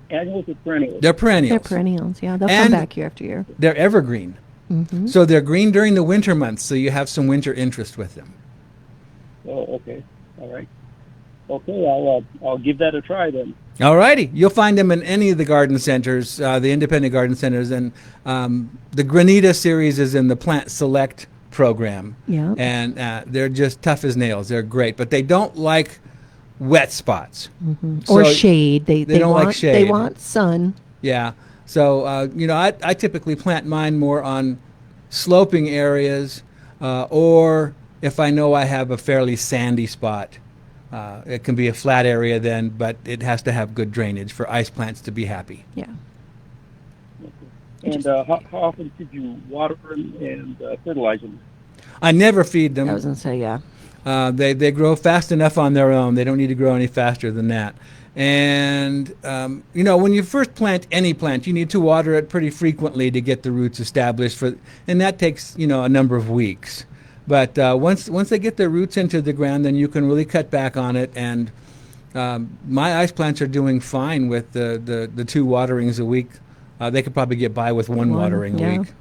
annuals or perennials?
They're perennials.
They're perennials. Yeah, they'll come back year after year.
They're evergreen.
Mm-hmm.
So they're green during the winter months, so you have some winter interest with them.
Oh, okay. All right. Okay, I'll give that a try then.
All righty. You'll find them in any of the garden centers, the independent garden centers. And the Granita series is in the Plant Select program.
Yeah.
And they're just tough as nails. They're great. But they don't like wet spots.
Mm-hmm. Or
So
shade. They
don't
want,
like shade.
They want sun.
Yeah. So, I typically plant mine more on sloping areas or if I know I have a fairly sandy spot. It can be a flat area then, but it has to have good drainage for ice plants to be happy.
Yeah.
And how often did you water them and fertilize them?
I never feed them.
I was going to say, yeah.
They grow fast enough on their own. They don't need to grow any faster than that. And, when you first plant any plant, you need to water it pretty frequently to get the roots established. And that takes, a number of weeks. But once they get their roots into the ground, then you can really cut back on it. And my ice plants are doing fine with the 2 waterings a week. They could probably get by with one watering a week.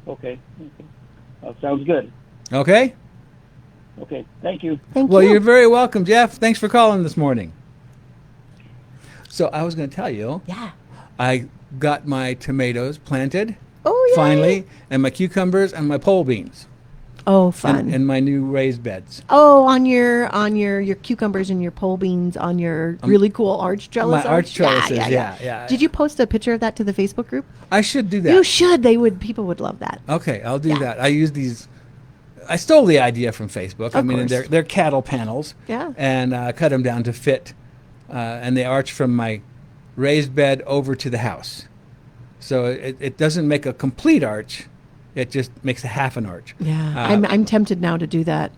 Okay. Sounds good.
Okay?
Okay. Thank you.
Well, you're very welcome, Jeff. Thanks for calling this morning. So I was going to tell you.
Yeah.
I got my tomatoes planted.
Oh, yeah.
Finally, and my cucumbers and my pole beans.
Oh, fun.
And my new raised beds.
Oh, on your cucumbers and your pole beans on your really cool arch trellis.
My arch trellises, yeah.
Did you post a picture of that to the Facebook group?
I should do that.
You should. People would love that.
Okay, I'll do that. I use these. I stole the idea from Facebook.
Of course.
They're cattle panels.
Yeah.
And cut them down to fit, and they arch from my raised bed over to the house. So it doesn't make a complete arch; it just makes a half an arch.
Yeah, I'm tempted now to do that.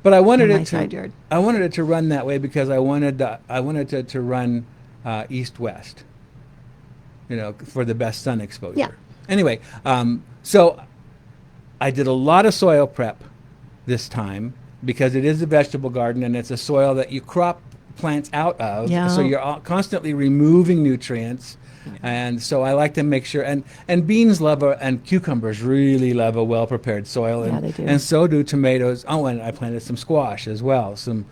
But I wanted
in my
it to.
side yard.
I wanted it to run that way because I wanted it to run east-west. For the best sun exposure.
Yeah.
Anyway, so I did a lot of soil prep this time because it is a vegetable garden and it's a soil that you crop plants out of.
Yeah.
So you're constantly removing nutrients. And so I like to make sure, and beans and cucumbers really love a well-prepared soil.
Yeah, they do.
And so do tomatoes. Oh, and I planted some squash as well, some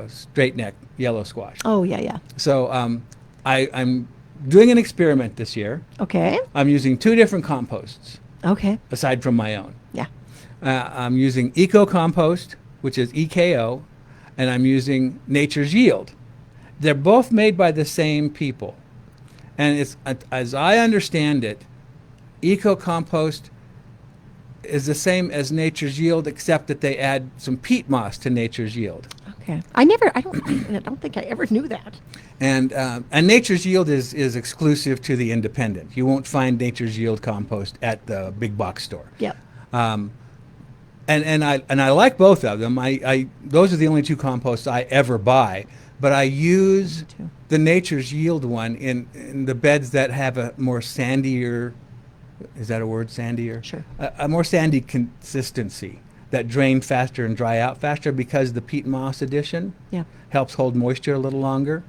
straight neck yellow squash.
Oh, yeah.
So I'm doing an experiment this year.
Okay.
I'm using 2 different composts.
Okay.
Aside from my own.
Yeah.
I'm using Eco Compost, which is EKO, and I'm using Nature's Yield. They're both made by the same people. And it's, as I understand it, Eco Compost is the same as Nature's Yield, except that they add some peat moss to Nature's Yield.
Okay. I don't think I ever knew that.
And Nature's Yield is exclusive to the independent. You won't find Nature's Yield compost at the big box store.
Yep.
And I like both of them. Those are the only 2 composts I ever buy. But I use the Nature's Yield one in the beds that have a more sandier, is that a word, sandier?
Sure.
A more sandy consistency. that drain faster and dry out faster because the peat moss addition helps hold moisture a little longer.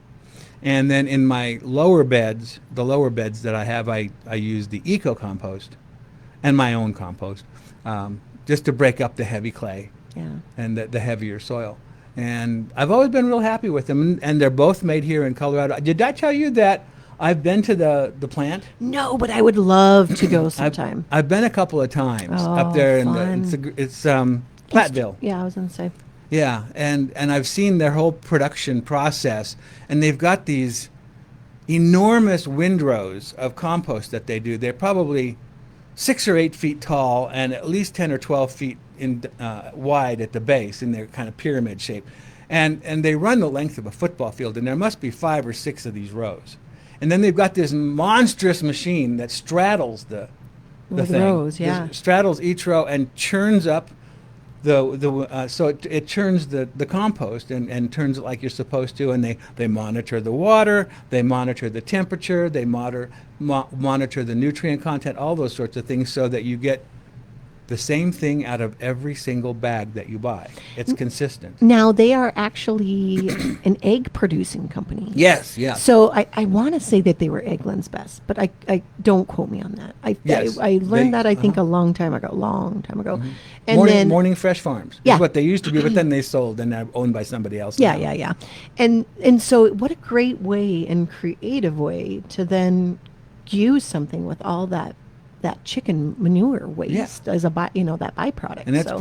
And then in my lower beds, the lower beds that I have, I use the eco compost and my own compost just to break up the heavy clay and the heavier soil. And I've always been real happy with them, and they're both made here in Colorado. Did I tell you that I've been to the plant?
No, but I would love to go sometime.
I've been a couple of times up there. It's Platteville.
Yeah, I was going to say.
Yeah, and I've seen their whole production process, and they've got these enormous windrows of compost that they do. They're probably 6 or 8 feet tall and at least 10 or 12 feet wide at the base, in their kind of pyramid shape. And they run the length of a football field, and there must be 5 or 6 of these rows. And then they've got this monstrous machine that straddles the thing.
Rows, yeah.
Straddles each row and churns up so it churns the compost and turns it like you're supposed to, and they monitor the water, they monitor the temperature, they monitor the nutrient content, all those sorts of things, so that you get the same thing out of every single bag that you buy. It's consistent.
Now, they are actually an egg producing company.
Yes, yeah.
So I want to say that they were Eggland's Best, but I don't quote me on that. I learned that, I think, a long time ago.
Mm-hmm.
And
Morning Fresh Farms.
Yeah.
Is what they used to be, but then they sold and they're owned by somebody else.
Yeah,
now.
yeah. And so what a great way and creative way to then use something with all that chicken manure waste as that byproduct.
And it's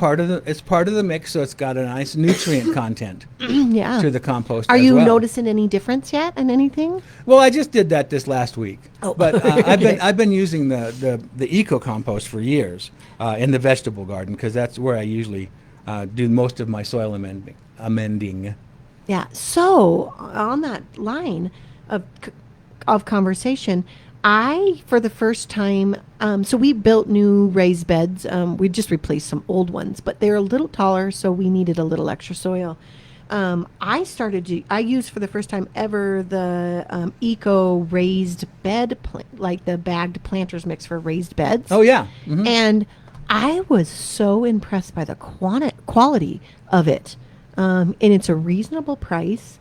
part of the mix, so it's got a nice nutrient content to the compost.
Are
as
you
well.
noticing any difference yet in anything?
Well, I just did that this last week.
Oh.
But I've been using the eco compost for years in the vegetable garden, because that's where I usually do most of my soil amending.
Yeah. So on that line of conversation, for the first time, so we built new raised beds. We just replaced some old ones, but they're a little taller, so we needed a little extra soil. I used for the first time ever the eco raised bed, like the bagged planters mix for raised beds.
Oh, yeah. Mm-hmm.
And I was so impressed by the quality of it. And it's a reasonable price.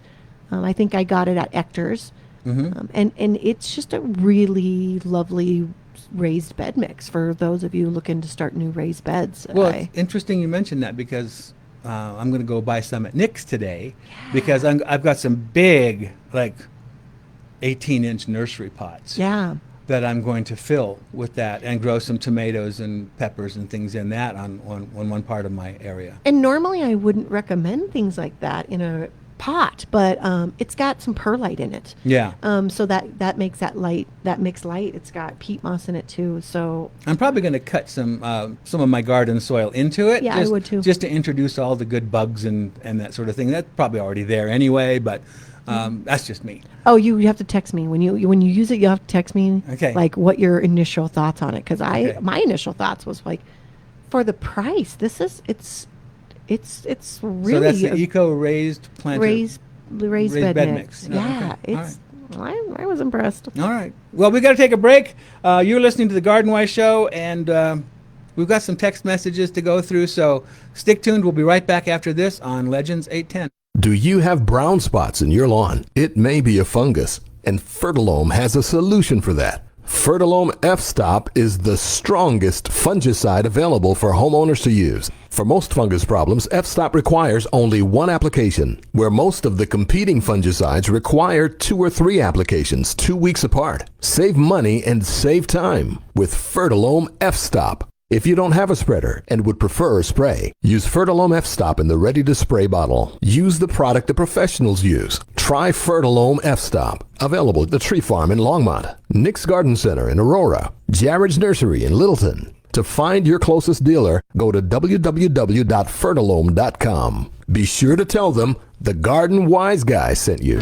I think I got it at Ector's.
Mm-hmm.
And it's just a really lovely raised bed mix for those of you looking to start new raised beds.
Well, it's interesting you mentioned that, because I'm going to go buy some at Nick's today, because I've got some big, like 18-inch nursery pots.
Yeah.
That I'm going to fill with that and grow some tomatoes and peppers and things in that on one part of my area.
And normally I wouldn't recommend things like that in a pot, but it's got some perlite in it.
Yeah.
So that makes that mix light. It's got peat moss in it too. So
I'm probably going to cut some of my garden soil into it.
Yeah, I would too.
Just to introduce all the good bugs and that sort of thing. That's probably already there anyway, but that's just me.
Oh, you have to text me when you use it. You have to text me.
Okay.
Like what your initial thoughts on it, because my initial thoughts was like, for the price, it's really
so that's the eco raised planter
raised bed mix.
Yeah,
it's. I was impressed.
All right. Well, we got to take a break. You're listening to the Garden Wise Show, and we've got some text messages to go through. So stick tuned. We'll be right back after this on Legends 810.
Do you have brown spots in your lawn? It may be a fungus, and Fertilome has a solution for that. Fertilome F-Stop is the strongest fungicide available for homeowners to use. For most fungus problems, F-Stop requires only one application, where most of the competing fungicides require 2 or 3 applications 2 weeks apart. Save money and save time with Fertilome F-Stop. If you don't have a spreader and would prefer a spray, use Fertilome F-Stop in the ready-to-spray bottle. Use the product the professionals use. Try Fertilome F-Stop. Available at the Tree Farm in Longmont, Nick's Garden Center in Aurora, Jared's Nursery in Littleton. To find your closest dealer, go to www.fertilome.com. Be sure to tell them the Garden Wise Guy sent you.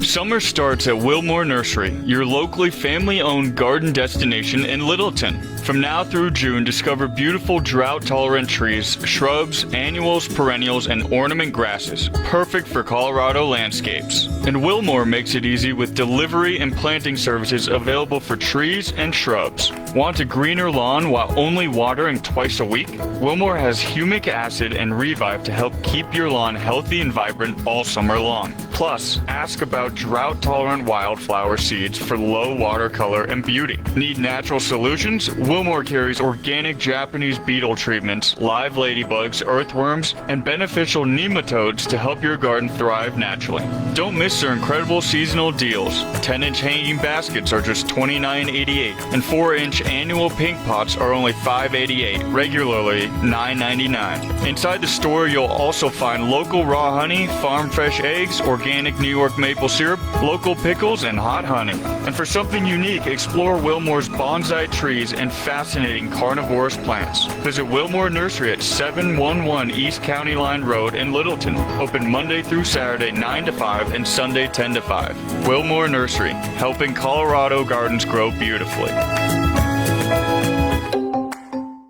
Summer starts at Wilmore Nursery, your locally family-owned garden destination in Littleton. From now through June, discover beautiful drought-tolerant trees, shrubs, annuals, perennials, and ornament grasses, perfect for Colorado landscapes. And Wilmore makes it easy with delivery and planting services available for trees and shrubs. Want a greener lawn while only watering twice a week? Wilmore has humic acid and revive to help keep your lawn healthy and vibrant all summer long. Plus, ask about drought-tolerant wildflower seeds for low watercolor and beauty. Need natural solutions? Wilmore carries organic Japanese beetle treatments, live ladybugs, earthworms, and beneficial nematodes to help your garden thrive naturally. Don't miss their incredible seasonal deals. 10-inch hanging baskets are just $29.88, and 4-inch annual pink pots are only $5.88, regularly $9.99. Inside the store, you'll also find local raw honey, farm fresh eggs, organic New York maple syrup, local pickles, and hot honey. And for something unique, explore Wilmore's bonsai trees and fascinating carnivorous plants. Visit Wilmore Nursery at 711 East County Line Road in Littleton. Open Monday through Saturday 9 to 5 and Sunday 10 to 5. Wilmore Nursery, helping Colorado gardens grow beautifully.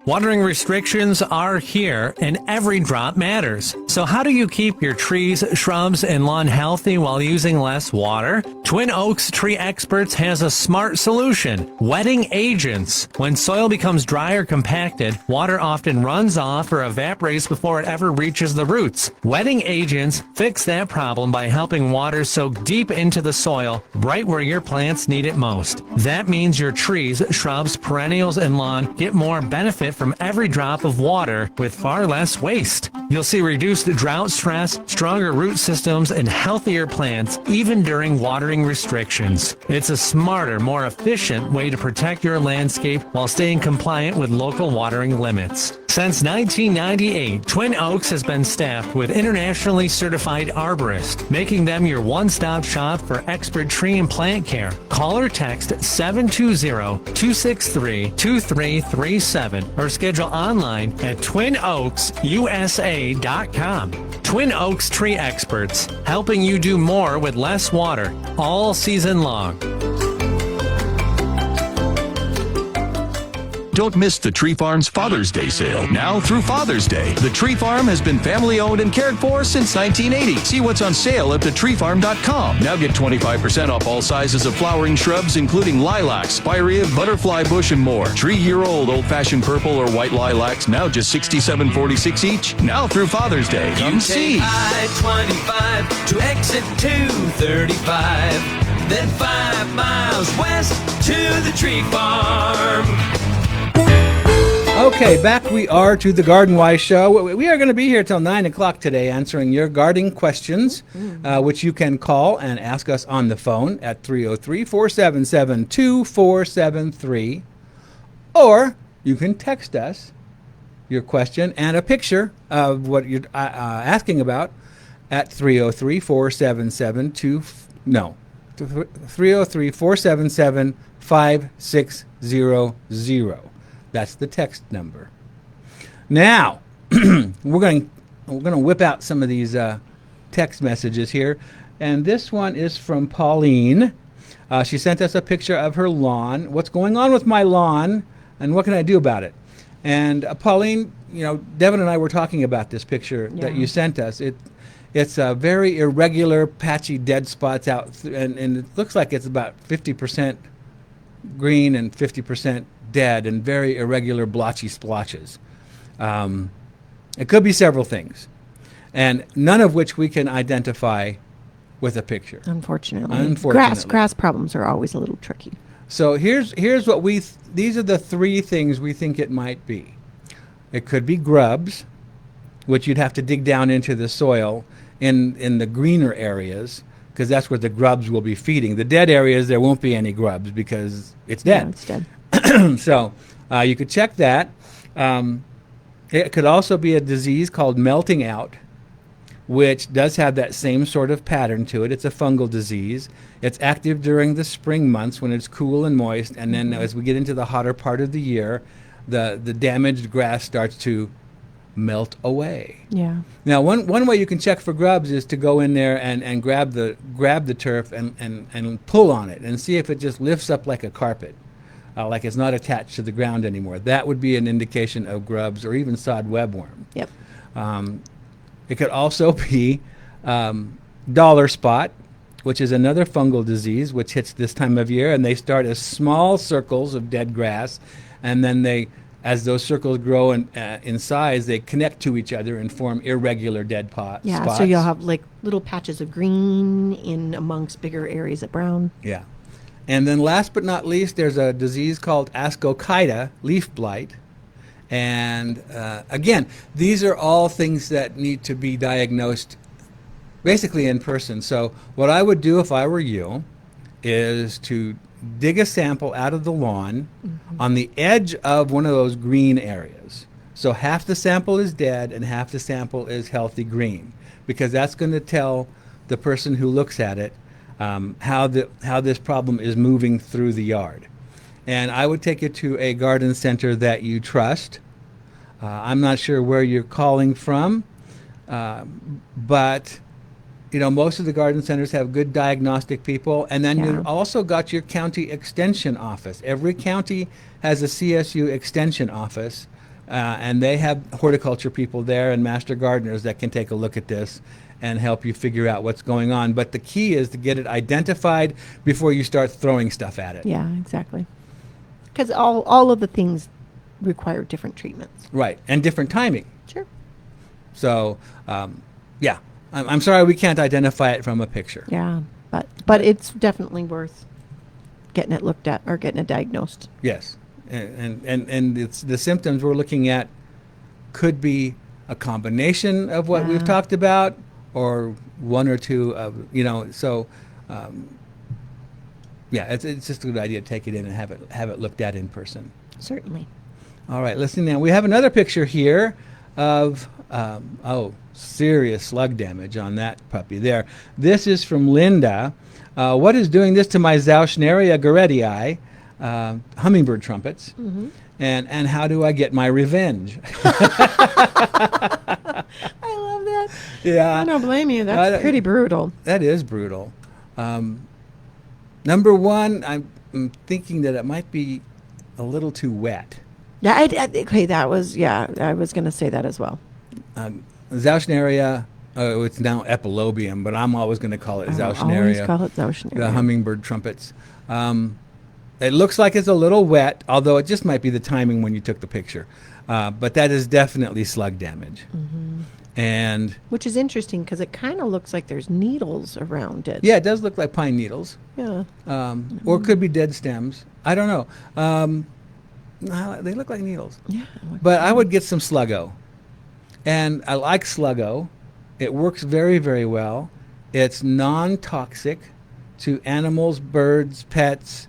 Watering restrictions are here, and every drop matters. So how do you keep your trees, shrubs, and lawn healthy while using less water? Twin Oaks Tree Experts has a smart solution: wetting agents. When soil becomes dry or compacted, water often runs off or evaporates before it ever reaches the roots. Wetting agents fix that problem by helping water soak deep into the soil, right where your plants need it most. That means your trees, shrubs, perennials, and lawn get more benefit from every drop of water with far less waste. You'll see reduced drought stress, stronger root systems, and healthier plants even during watering restrictions. It's a smarter, more efficient way to protect your landscape while staying compliant with local watering limits. Since 1998, Twin Oaks has been staffed with internationally certified arborists, making them your one-stop shop for expert tree and plant care. Call or text 720-263-2337 or schedule online at twinoaksusa.com. Twin Oaks Tree Experts, helping you do more with less water all season long.
Don't miss the Tree Farm's Father's Day sale, now through Father's Day. The Tree Farm has been family owned and cared for since 1980. See what's on sale at thetreefarm.com. Now get 25% off all sizes of flowering shrubs, including lilac, spirea, butterfly bush, and more. 3-year-old old-fashioned purple or white lilacs, now just $67.46 each. Now through Father's Day. Come see.
I-25 to exit 235, then 5 miles west to the Tree Farm.
Okay, back we are to the Garden Wise Show. We are going to be here till 9 o'clock today answering your gardening questions, which you can call and ask us on the phone at 303-477-2473. Or you can text us your question and a picture of what you're asking about at 303-477-5600. That's the text number. Now, we're going to whip out some of these text messages here, and this one is from Pauline. She sent us a picture of her lawn. What's going on with my lawn, and what can I do about it? And Pauline, Devon and I were talking about this picture that you sent us. It's a very irregular, patchy dead spots out, and it looks like it's about 50% green and 50% dead, and very irregular blotchy splotches. It could be several things, and none of which we can identify with a picture.
Unfortunately. Grass problems are always a little tricky.
So here's what these are the 3 things we think it might be. It could be grubs, which you'd have to dig down into the soil in the greener areas, because that's where the grubs will be feeding. The dead areas, there won't be any grubs because it's dead.
Yeah, it's dead.
So you could check that. It could also be a disease called melting out, which does have that same sort of pattern to it. It's a fungal disease. It's active during the spring months when it's cool and moist, and then as we get into the hotter part of the year, the damaged grass starts to melt away.
Yeah.
Now, one way you can check for grubs is to go in there and grab the turf and pull on it and see if it just lifts up like a carpet. like it's not attached to the ground anymore. That would be an indication of grubs or even sod webworm.
Yep.
It could also be dollar spot, which is another fungal disease which hits this time of year, and they start as small circles of dead grass, and then as those circles grow in size, they connect to each other and form irregular dead spots.
So you'll have like little patches of green in amongst bigger areas of brown.
Yeah. And then last but not least, there's a disease called ascochyta, leaf blight. And again, these are all things that need to be diagnosed basically in person. So what I would do if I were you is to dig a sample out of the lawn on the edge of one of those green areas. So half the sample is dead and half the sample is healthy green, because that's going to tell the person who looks at it how this problem is moving through the yard. And I would take it to a garden center that you trust. I'm not sure where you're calling from, but most of the garden centers have good diagnostic people. And then you've also got your county extension office. Every county has a CSU extension office, and they have horticulture people there and master gardeners that can take a look at this and help you figure out what's going on. But the key is to get it identified before you start throwing stuff at it.
Yeah, exactly. Because all of the things require different treatments.
Right, and different timing.
Sure.
So, yeah, I'm sorry we can't identify it from a picture.
Yeah, but it's definitely worth getting it looked at or getting it diagnosed.
Yes, and it's the symptoms we're looking at could be a combination of what we've talked about, or one or two of, so yeah, it's just a good idea to take it in and have it looked at in person.
Certainly.
All right, listen now. We have another picture here of serious slug damage on that puppy there. This is from Linda. What is doing this to my Zauschneria garrettii, hummingbird trumpets?
Mm-hmm.
And how do I get my revenge?
I love that.
Yeah.
I don't blame you. That's pretty brutal.
That is brutal. Number one, I'm thinking that it might be a little too wet.
Yeah, okay, that was, I was going to say that as well.
Zauschneria, it's now epilobium, but I'm always going to call it Zauschneria.
Always call it Zauschneria.
The hummingbird trumpets. It looks like it's a little wet, although it just might be the timing when you took the picture. But that is definitely slug damage.
Mm-hmm.
And
which is interesting because it kind of looks like there's needles around it.
Yeah, it does look like pine needles.
Yeah.
Or it could be dead stems. I don't know. They look like needles.
Yeah.
But I would get some Sluggo. And I like Sluggo. It works very, very well. It's non-toxic to animals, birds, pets,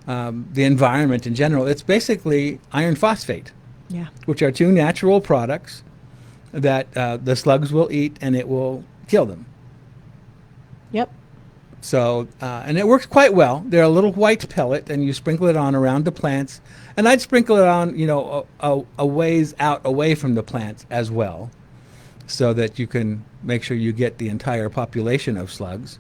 the environment in general. It's basically iron phosphate, which are two natural products that the slugs will eat, and it will kill them.
Yep.
So, and it works quite well. They're a little white pellet, and you sprinkle it on around the plants. And I'd sprinkle it on, a ways out away from the plants as well, so that you can make sure you get the entire population of slugs.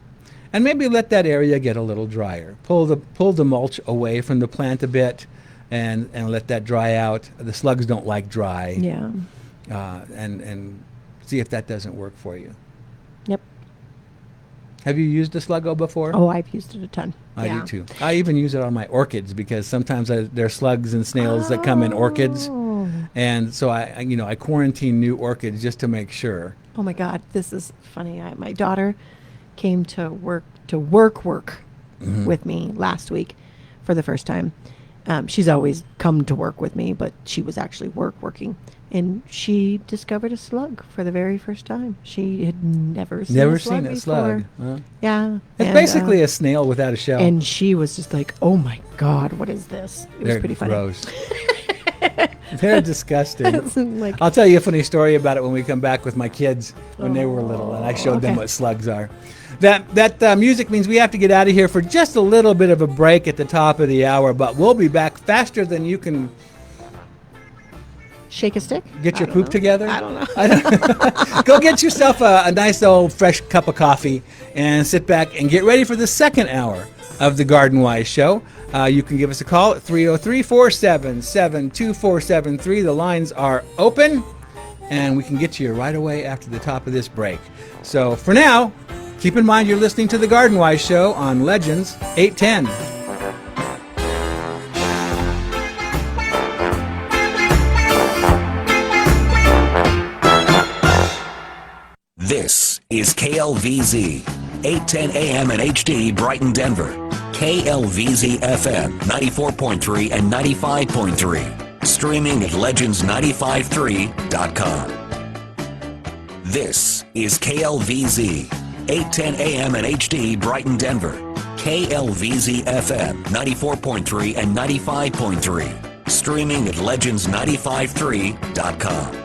And maybe let that area get a little drier. Pull the mulch away from the plant a bit, and let that dry out. The slugs don't like dry.
Yeah.
And see if that doesn't work for you.
Yep.
Have you used the Sluggo before?
Oh, I've used it a ton.
I do too. I even use it on my orchids because sometimes there are slugs and snails that come in orchids, and so I quarantine new orchids just to make sure.
Oh my God, this is funny. My daughter came to work mm-hmm. with me last week for the first time. She's always come to work with me, but she was actually working. And she discovered a slug for the very first time. She had never seen a slug before.
Huh?
Yeah.
It's basically a snail without a shell.
And she was just like, oh my God, what is this? It was pretty funny.
Gross. They're disgusting.
Like,
I'll tell you a funny story about it when we come back with my kids when they were little, and I showed them what slugs are. That music means we have to get out of here for just a little bit of a break at the top of the hour, but we'll be back faster than you can
shake a stick?
Get your poop together?
I don't know.
Go get yourself a nice old fresh cup of coffee and sit back and get ready for the second hour of the Garden Wise Show. You can give us a call at 303-477-2473. The lines are open, and we can get to you right away after the top of this break. So for now, keep in mind you're listening to the Garden Wise Show on Legends 810.
This is KLVZ, 810 AM and HD, Brighton, Denver. KLVZ FM, 94.3 and 95.3. Streaming at legends953.com. This is KLVZ, 810 AM and HD, Brighton, Denver. KLVZ FM, 94.3 and 95.3. Streaming at legends953.com.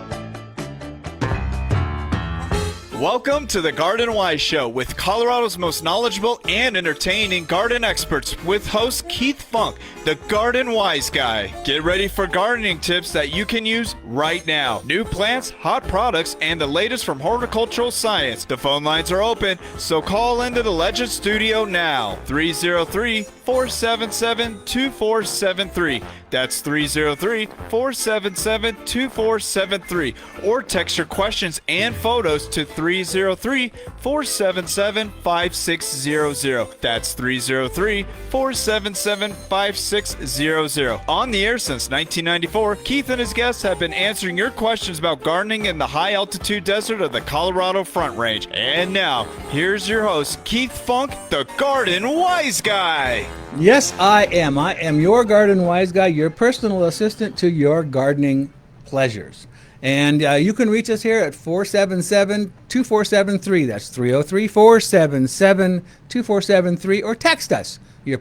Welcome to the Garden Wise Show with Colorado's most knowledgeable and entertaining garden experts with host Keith Funk, the Garden Wise Guy. Get ready for gardening tips that you can use right now. New plants, hot products, and the latest from horticultural science. The phone lines are open, so call into the Legend Studio now. 303-477-2473. That's 303-477-2473. Or text your questions and photos to 303-477-5600. That's 303-477-5600. On the air since 1994, Keith and his guests have been answering your questions about gardening in the high-altitude desert of the Colorado Front Range. And now, here's your host, Keith Funk, the Garden Wise Guy.
Yes, I am. I am your Garden Wise Guy, your personal assistant to your gardening pleasures. And you can reach us here at 477-2473. That's 303-477-2473. Or text us your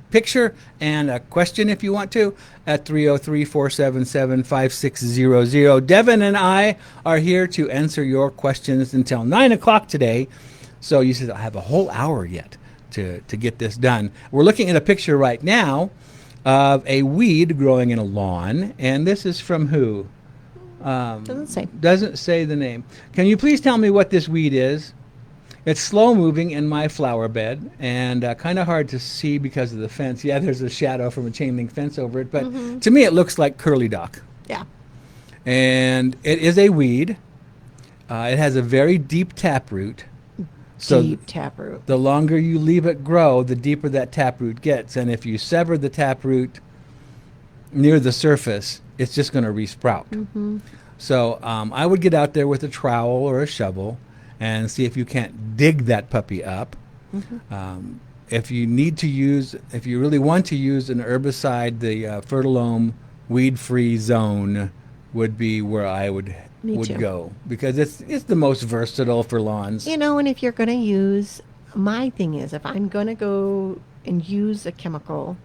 picture and a question if you want to at 303-477-5600. Devon and I are here to answer your questions until 9 o'clock today. So you said I have a whole hour yet to get this done. We're looking at a picture right now of a weed growing in a lawn. And this is from who?
Doesn't say.
Doesn't say the name. Can you please tell me what this weed is? It's slow moving in my flower bed and kind of hard to see because of the fence. Yeah, there's a shadow from a chain link fence over it, but to me it looks like curly dock.
Yeah.
And it is a weed. It has a very deep taproot. So
Deep taproot.
The longer you leave it grow, the deeper that taproot gets. And if you sever the taproot near the surface, it's just going to resprout. So I would get out there with a trowel or a shovel and see if you can't dig that puppy up. If you really want to use an herbicide, the Fertilome weed-free zone would be where I would go, because it's the most versatile for lawns.
You know, and if you're going to use, my thing is, if I'm going to go and use a chemical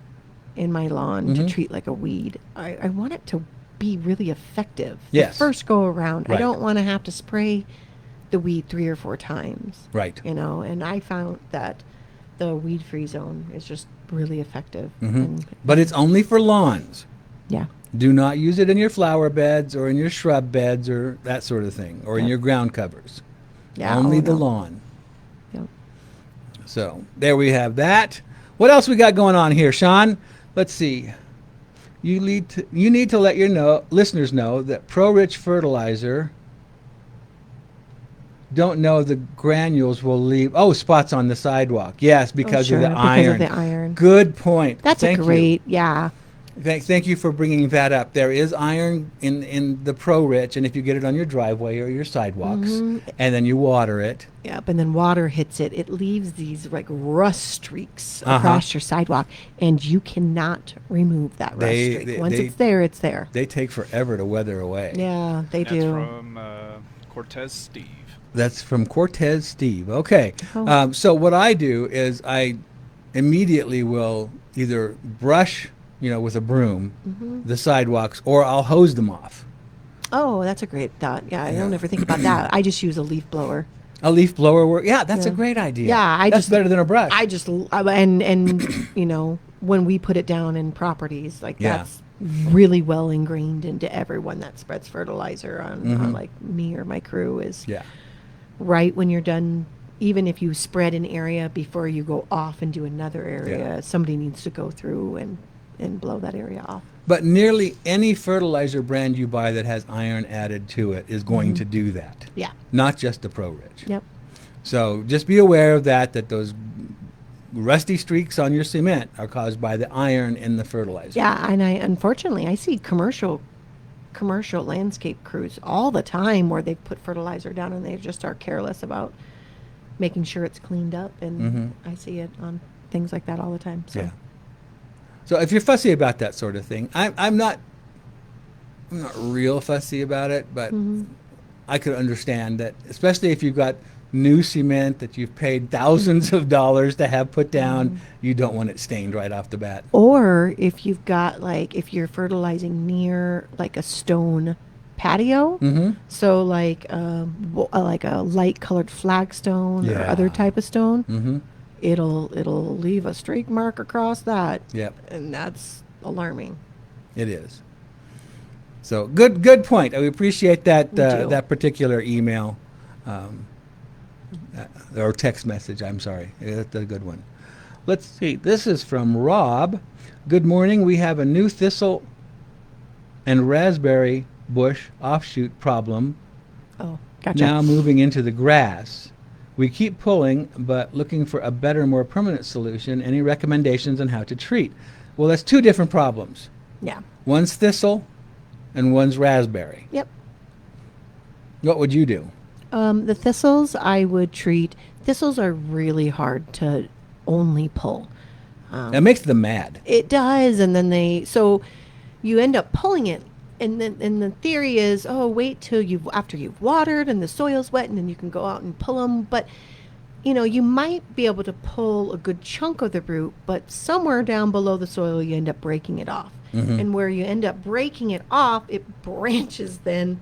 in my lawn to treat like a weed, I want it to be really effective.
Yes.
The first go around.
Right.
I don't want to have to spray the weed 3 or 4 times.
Right.
You know, and I found that the weed-free zone is just really effective.
But it's only for lawns.
Yeah.
Do not use it in your flower beds or in your shrub beds or that sort of thing, or in your ground covers.
Yeah,
Only the lawn.
Yep.
So there we have that. What else we got going on here, Sean? Let's see. You need to let your listeners know that Pro-Rich fertilizer. Don't know the granules will leave. Oh, spots on the sidewalk. Yes, because of the iron.
Because of the iron.
Good point.
That's yeah.
Thank you for bringing that up. There is iron in the Pro-Rich, and if you get it on your driveway or your sidewalks, and then you water it.
Yep, and then water hits it, it leaves these like rust streaks across your sidewalk, and you cannot remove that rust streak. Once it's there, it's there.
They take forever to weather away.
Yeah, they do.
That's from Cortez Steve.
That's from Cortez Steve. Okay. So what I do is I immediately will either brush with a broom, the sidewalks, or I'll hose them off.
Oh, that's a great thought. Yeah, I don't ever think about that. I just use a leaf blower.
A leaf blower that's a great idea.
Yeah,
that's better than a brush.
And when we put it down in properties, that's really well ingrained into everyone that spreads fertilizer on like me or my crew is right when you're done even if you spread an area before you go off and do another area, somebody needs to go through and blow that area off.
But nearly any fertilizer brand you buy that has iron added to it is going to do that.
Yeah.
Not just the Pro Rich.
Yep.
So just be aware of that those rusty streaks on your cement are caused by the iron in the fertilizer.
Yeah, and unfortunately I see commercial landscape crews all the time where they put fertilizer down and they just are careless about making sure it's cleaned up, and I see it on things like that all the time. So.
Yeah. So if you're fussy about that sort of thing, I'm not real fussy about it, but I could understand that, especially if you've got new cement that you've paid thousands of dollars to have put down, you don't want it stained right off the bat.
Or if you've got if you're fertilizing near like a stone patio, so like a light colored flagstone or other type of stone, it'll leave a streak mark across that.
Yep.
And that's alarming.
It is. So good point. I appreciate that that particular email. Or text message, I'm sorry. That's a good one. Let's see. This is from Rob. Good morning. We have a new thistle and raspberry bush offshoot problem.
Oh, gotcha.
Now moving into the grass. We keep pulling, but looking for a better, more permanent solution. Any recommendations on how to treat? Well, that's two different problems.
Yeah.
One's thistle and one's raspberry.
Yep.
What would you do?
The thistles I would treat. Thistles are really hard to only pull.
That makes them mad.
It does, and then so you end up pulling it, and the theory is, wait till after you've watered and the soil's wet, and then you can go out and pull them. But you might be able to pull a good chunk of the root, but somewhere down below the soil you end up breaking it off, and where you end up breaking it off, it branches then.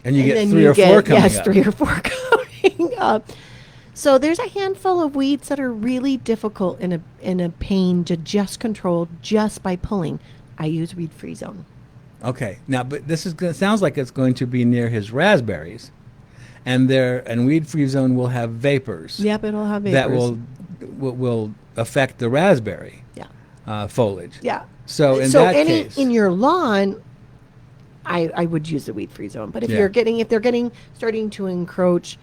And you get three or four coming up.
Yes, 3 or 4 coming up. So there's a handful of weeds that are really difficult in a pain to just control just by pulling. I use weed-free zone.
Okay. Now, but this sounds like it's going to be near his raspberries, and weed-free zone will have vapors.
Yep, it'll have vapors.
That will affect the raspberry. Foliage.
Yeah.
So in that case,
in your lawn, I would use the weed-free zone. But if they're starting to encroach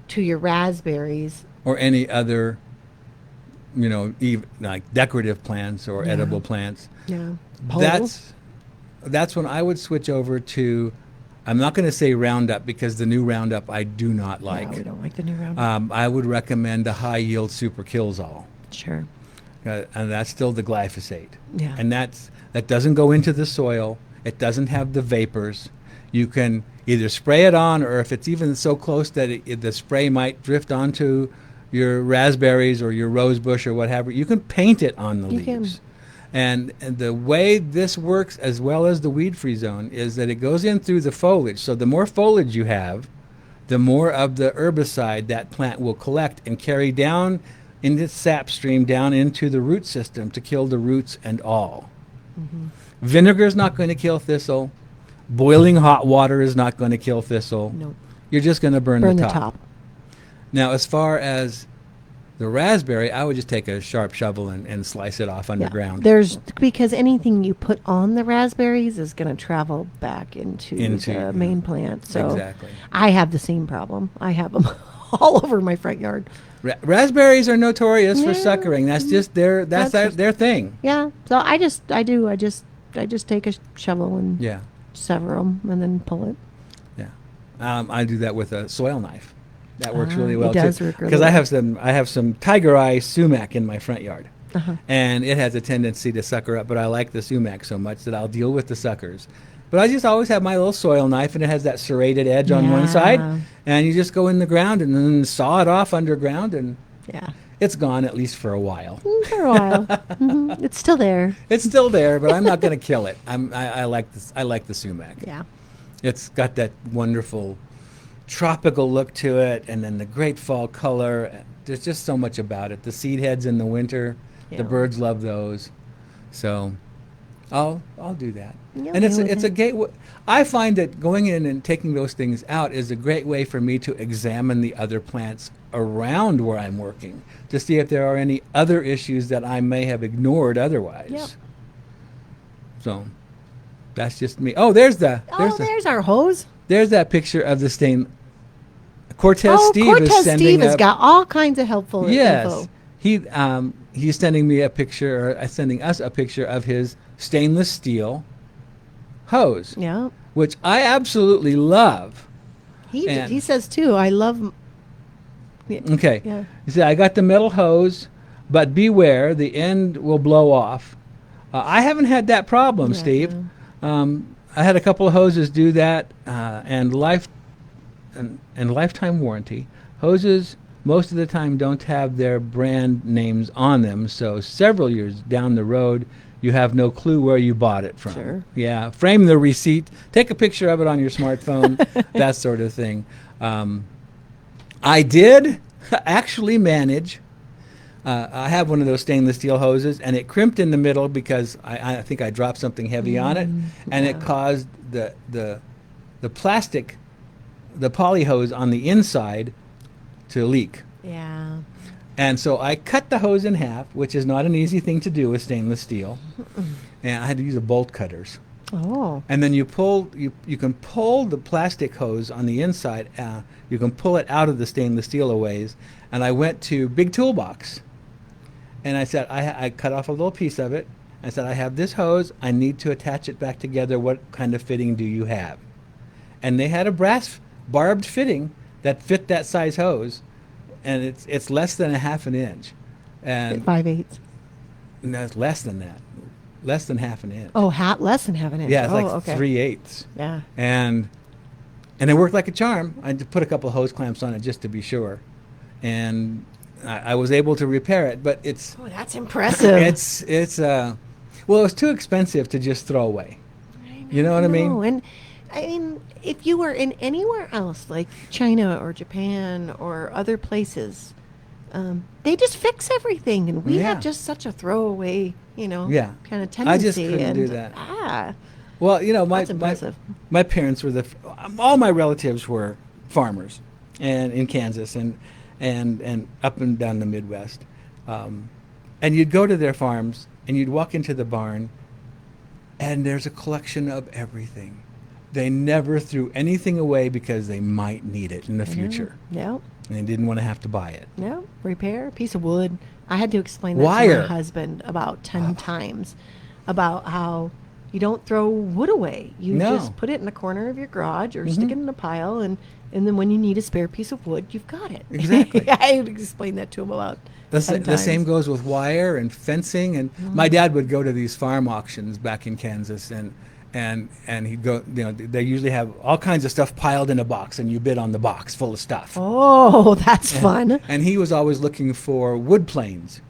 to your raspberries
or any other, even like decorative plants or edible plants, that's when I would switch over to. I'm not going to say Roundup because the new Roundup I do not like.
No, we don't like the new Roundup.
I would recommend the high yield Super Kills All.
Sure.
And that's still the glyphosate.
Yeah.
And that doesn't go into the soil. It doesn't have the vapors. You can either spray it on, or if it's even so close that the spray might drift onto your raspberries or your rose bush or whatever, you can paint it on the leaves. And the way this works, as well as the weed-free zone, is that it goes in through the foliage. So the more foliage you have, the more of the herbicide that plant will collect and carry down in its sap stream down into the root system to kill the roots and all. Vinegar is not going to kill thistle. Boiling hot water is not going to kill thistle.
Nope.
You're just going to burn
the
top.
top.
Now, as far as the raspberry, I would just take a sharp shovel and slice it off underground.
Because anything you put on the raspberries is going to travel back into the main plant. So
exactly.
I have the same problem. I have them all over my front yard.
Raspberries are notorious for suckering. That's just their thing.
Yeah. So I just take a shovel and sever them and then pull it.
Yeah. I do that with a soil knife. That works really well
it does
too.
work really
Because
well.
I have some tiger eye sumac in my front yard, and it has a tendency to sucker up. But I like the sumac so much that I'll deal with the suckers. But I just always have my little soil knife, and it has that serrated edge on one side, and you just go in the ground and then saw it off underground, and it's gone, at least for a while.
For a while. It's still there.
It's still there, but I'm not going to kill it. I like this. I like the sumac.
Yeah.
It's got that wonderful tropical look to it, and then the great fall color. There's just so much about it. The seed heads in the winter, the birds love those. So I'll do that.
You'll
And it's
deal with
it's a
it.
gateway. I find that going in and taking those things out is a great way for me to examine the other plants around where I'm working to see if there are any other issues that I may have ignored otherwise.
Yep.
So that's just me. Oh, there's
There's our hose.
there's that picture of the stain. Cortez
Oh,
Steve
Cortez
is sending
Steve has
a-
got all kinds of helpful
Yes,
info.
he's sending me a picture, or sending us a picture of his stainless steel hose.
Yeah.
Which I absolutely love.
He says too. I love. Yeah.
Okay.
Yeah.
He said, I got the metal hose, but beware, the end will blow off. I haven't had that problem,
Yeah,
Steve. I had a couple of hoses do that, and lifetime warranty. Hoses most of the time don't have their brand names on them, so several years down the road, you have no clue where you bought it from.
Sure.
Yeah, frame the receipt, take a picture of it on your smartphone, that sort of thing. I did actually manage. I have one of those stainless steel hoses, and it crimped in the middle because I think I dropped something heavy on it, and it caused the plastic, the poly hose on the inside to leak.
Yeah.
And so I cut the hose in half, which is not an easy thing to do with stainless steel, and I had to use a bolt cutters.
Oh.
And then you can pull the plastic hose on the inside. You can pull it out of the stainless steel a ways. And I went to Big Toolbox, and I said, I cut off a little piece of it. I said, I have this hose. I need to attach it back together. What kind of fitting do you have? And they had a brass barbed fitting that fit that size hose, and it's less than a half an inch. And
5/8.
No, it's less than that. Less than half an inch.
Oh, less than half an inch.
Yeah, it's like
okay.
3/8.
Yeah.
And it worked like a charm. I had to put a couple of hose clamps on it just to be sure. And I was able to repair it, but it's...
Oh, that's impressive.
Well, it was too expensive to just throw away. You know what I mean?
And I mean, if you were in anywhere else, like China or Japan or other places, they just fix everything, and we have just such a throwaway, kind of tendency.
I just couldn't do that. Well,
That's impressive.
my parents were all my relatives were farmers, and in Kansas and up and down the Midwest, and you'd go to their farms and you'd walk into the barn, and there's a collection of everything. They never threw anything away because they might need it in the future.
Yeah.
And they didn't want to have to buy it.
Yeah. Repair a piece of wood. I had to explain that
Wire.
to my husband about 10 times about how you don't throw wood away. You just put it in the corner of your garage or stick it in a pile, and then when you need a spare piece of wood, you've got it.
Exactly.
I explained that to him about 10
The
times.
same goes with wire and fencing. And my dad would go to these farm auctions back in Kansas, and he'd go, they usually have all kinds of stuff piled in a box, and you bid on the box full of stuff.
Oh, that's fun.
And he was always looking for wood planes.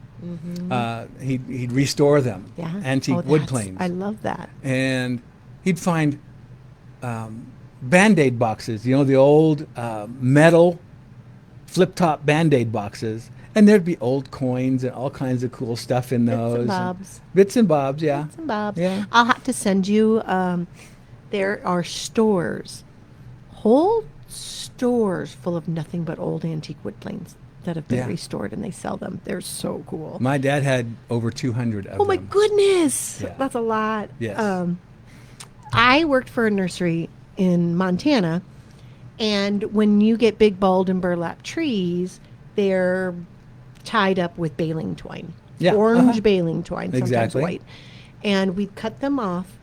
He'd restore them,
Yeah.
antique wood planes.
I love that.
And he'd find Band-Aid boxes, the old metal flip-top Band-Aid boxes. And there'd be old coins and all kinds of cool stuff in those.
Bits and bobs.
Bits and bobs, yeah.
Bits and bobs.
Yeah.
I'll have to send you, there are stores, whole stores full of nothing but old antique wood planes that have been
Yeah.
restored, and they sell them. They're so cool.
My dad had over 200 of
Oh my
them.
goodness.
Yeah.
That's a lot.
Yes.
I worked for a nursery in Montana, and when you get big balled and burlap trees, they're tied up with baling twine.
Yeah,
Orange baling twine, sometimes
Exactly.
white. And we'd cut them off.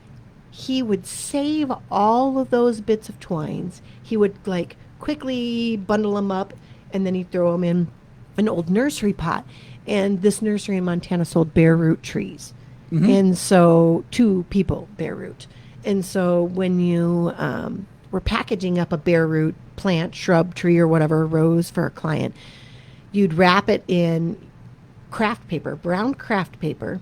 He would save all of those bits of twines. He would quickly bundle them up, and then he'd throw them in an old nursery pot. And this nursery in Montana sold bare root trees. And so, to people, bare root. And so when you were packaging up a bare root plant, shrub, tree, or whatever, rose for a client, you'd wrap it in craft paper, brown craft paper.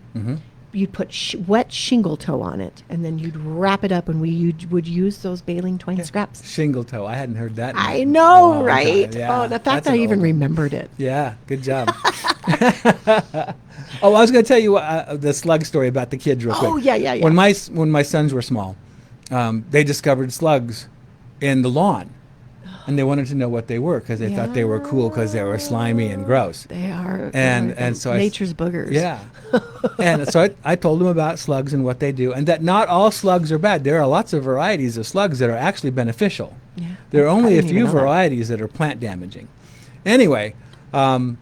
You'd put wet shingle toe on it, and then you'd wrap it up, and we would use those baling twine scraps.
Shingle toe. I hadn't heard that. in
I
a
know,
long
right?
time. Yeah,
Oh, the fact
that's
that I
an
even
old one.
remembered it.
Yeah, good job. Oh, I was going to tell you the slug story about the kids real quick.
Oh, yeah.
When my sons were small, they discovered slugs in the lawn. And they wanted to know what they were because they thought they were cool because they were slimy and gross.
They are.
And so
nature's boogers.
Yeah. And so I told them about slugs and what they do, and that not all slugs are bad. There are lots of varieties of slugs that are actually beneficial.
Yeah.
There are only a few
know that.
varieties that are plant damaging. Anyway, I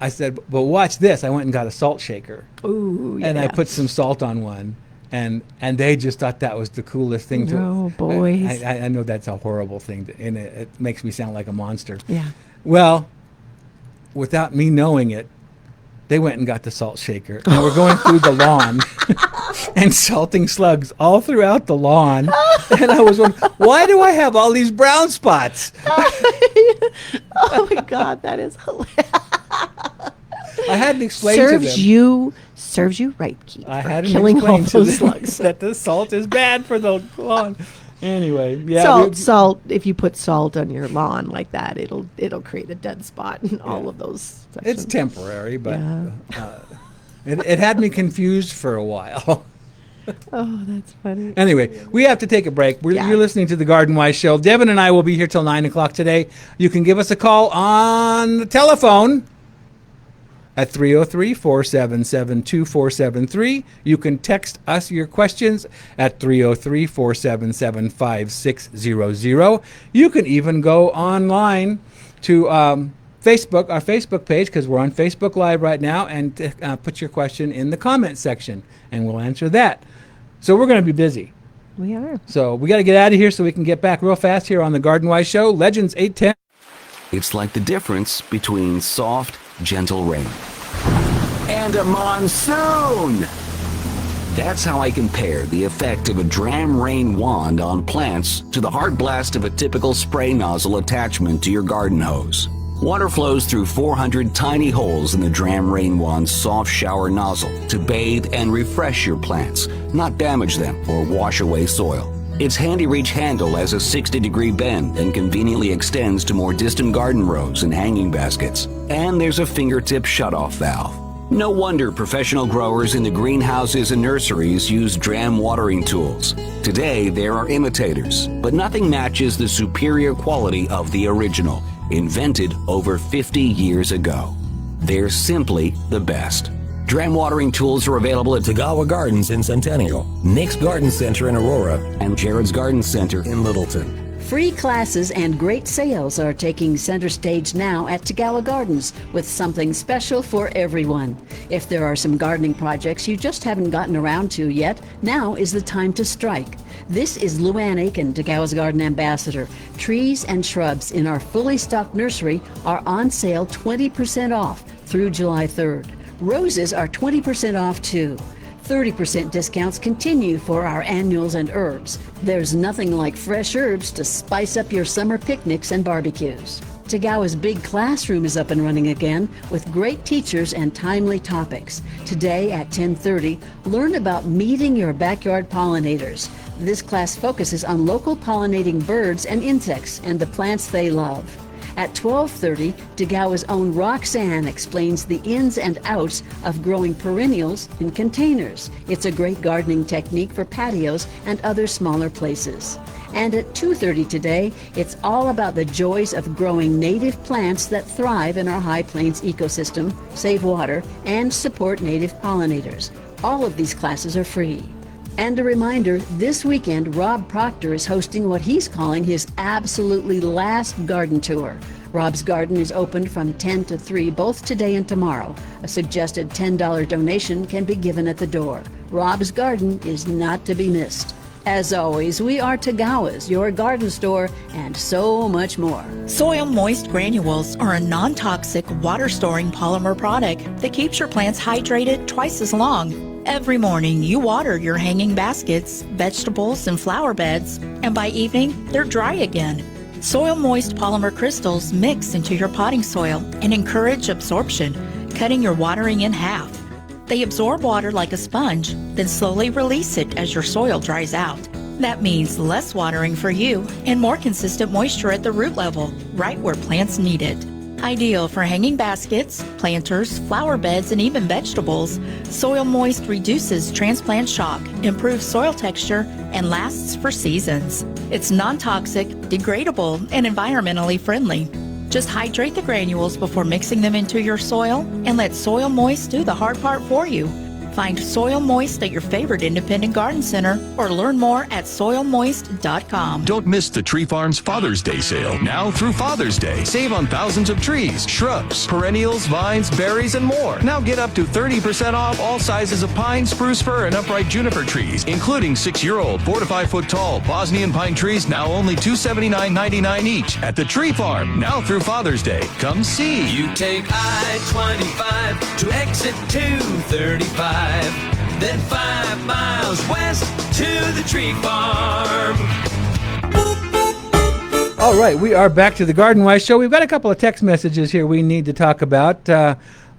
said, but watch this. I went and got a salt shaker.
Ooh, yeah.
And I put some salt on one. And they just thought that was the coolest thing to.
Oh, boys.
I know that's a horrible thing, and it makes me sound like a monster.
Yeah.
Well, without me knowing it, they went and got the salt shaker, and we're going through the lawn and salting slugs all throughout the lawn. And I was wondering, why do I have all these brown spots?
Oh my God, that is hilarious.
I had to explain to them.
Serves you right, Keith.
I had to
killing all
explain to
those
them
slugs.
that the salt is bad for the lawn. Anyway, yeah.
Salt. If you put salt on your lawn like that, it'll create a dead spot in all of those sections.
It's temporary, but it had me confused for a while.
Oh, that's funny.
Anyway, we have to take a break. You're listening to the Garden Wise Show. Devon and I will be here till 9 o'clock today. You can give us a call on the telephone at 303-477-2473. You can text us your questions at 303-477-5600. You can even go online to Facebook, our Facebook page, because we're on Facebook Live right now, and put your question in the comment section, and we'll answer that. So we're going to be busy.
We are.
So we got to get out of here so we can get back real fast here on the Garden Wise Show. Legends 810.
It's like the difference between soft, gentle rain and a monsoon. That's how I compare the effect of a dram rain wand on plants to the hard blast of a typical spray nozzle attachment to your garden hose. Water flows through 400 tiny holes in the dram rain wand's soft shower nozzle to bathe and refresh your plants, not damage them or wash away soil. Its handy-reach handle has a 60-degree bend and conveniently extends to more distant garden rows and hanging baskets. And there's a fingertip shutoff valve. No wonder professional growers in the greenhouses and nurseries use dram watering tools. Today, there are imitators, but nothing matches the superior quality of the original, invented over 50 years ago. They're simply the best. Dram watering tools are available at Tagawa Gardens in Centennial, Nick's Garden Center in Aurora, and Jared's Garden Center in Littleton.
Free classes and great sales are taking center stage now at Tagawa Gardens with something special for everyone. If there are some gardening projects you just haven't gotten around to yet, now is the time to strike. This is Luann Aiken, Tagawa's Garden Ambassador. Trees and shrubs in our fully stocked nursery are on sale 20% off through July 3rd. Roses are 20% off too. 30% discounts continue for our annuals and herbs. There's nothing like fresh herbs to spice up your summer picnics and barbecues. Tagawa's big classroom is up and running again with great teachers and timely topics. Today at 10:30, learn about meeting your backyard pollinators. This class focuses on local pollinating birds and insects and the plants they love. At 12:30, Tagawa's own Roxanne explains the ins and outs of growing perennials in containers. It's a great gardening technique for patios and other smaller places. And at 2:30 today, it's all about the joys of growing native plants that thrive in our High Plains ecosystem, save water, and support native pollinators. All of these classes are free. And a reminder, this weekend, Rob Proctor is hosting what he's calling his absolutely last garden tour. Rob's garden is open from 10 to 3 both today and tomorrow. A suggested $10 donation can be given at the door. Rob's garden is not to be missed. As always, we are Tagawa's, your garden store, and so much more.
Soil moist granules are a non-toxic, water-storing polymer product that keeps your plants hydrated twice as long. Every morning, you water your hanging baskets, vegetables, and flower beds, and by evening, they're dry again. Soil moist polymer crystals mix into your potting soil and encourage absorption, cutting your watering in half. They absorb water like a sponge, then slowly release it as your soil dries out. That means less watering for you and more consistent moisture at the root level, right where plants need it. Ideal for hanging baskets, planters, flower beds, and even vegetables, Soil Moist reduces transplant shock, improves soil texture, and lasts for seasons. It's non-toxic, degradable, and environmentally friendly. Just hydrate the granules before mixing them into your soil and let Soil Moist do the hard part for you. Find Soil Moist at your favorite independent garden center or learn more at soilmoist.com.
Don't miss the Tree Farm's Father's Day sale. Now through Father's Day. Save on thousands of trees, shrubs, perennials, vines, berries, and more. Now get up to 30% off all sizes of pine, spruce fir, and upright juniper trees, including 6-year-old, 4 to 5 foot tall Bosnian pine trees, now only $279.99 each at the Tree Farm. Now through Father's Day. Come see.
You take I-25 to exit 235. Then 5 miles west to the Tree Farm.
All right, we are back to the Garden Wise Show. We've got a couple of text messages here we need to talk about.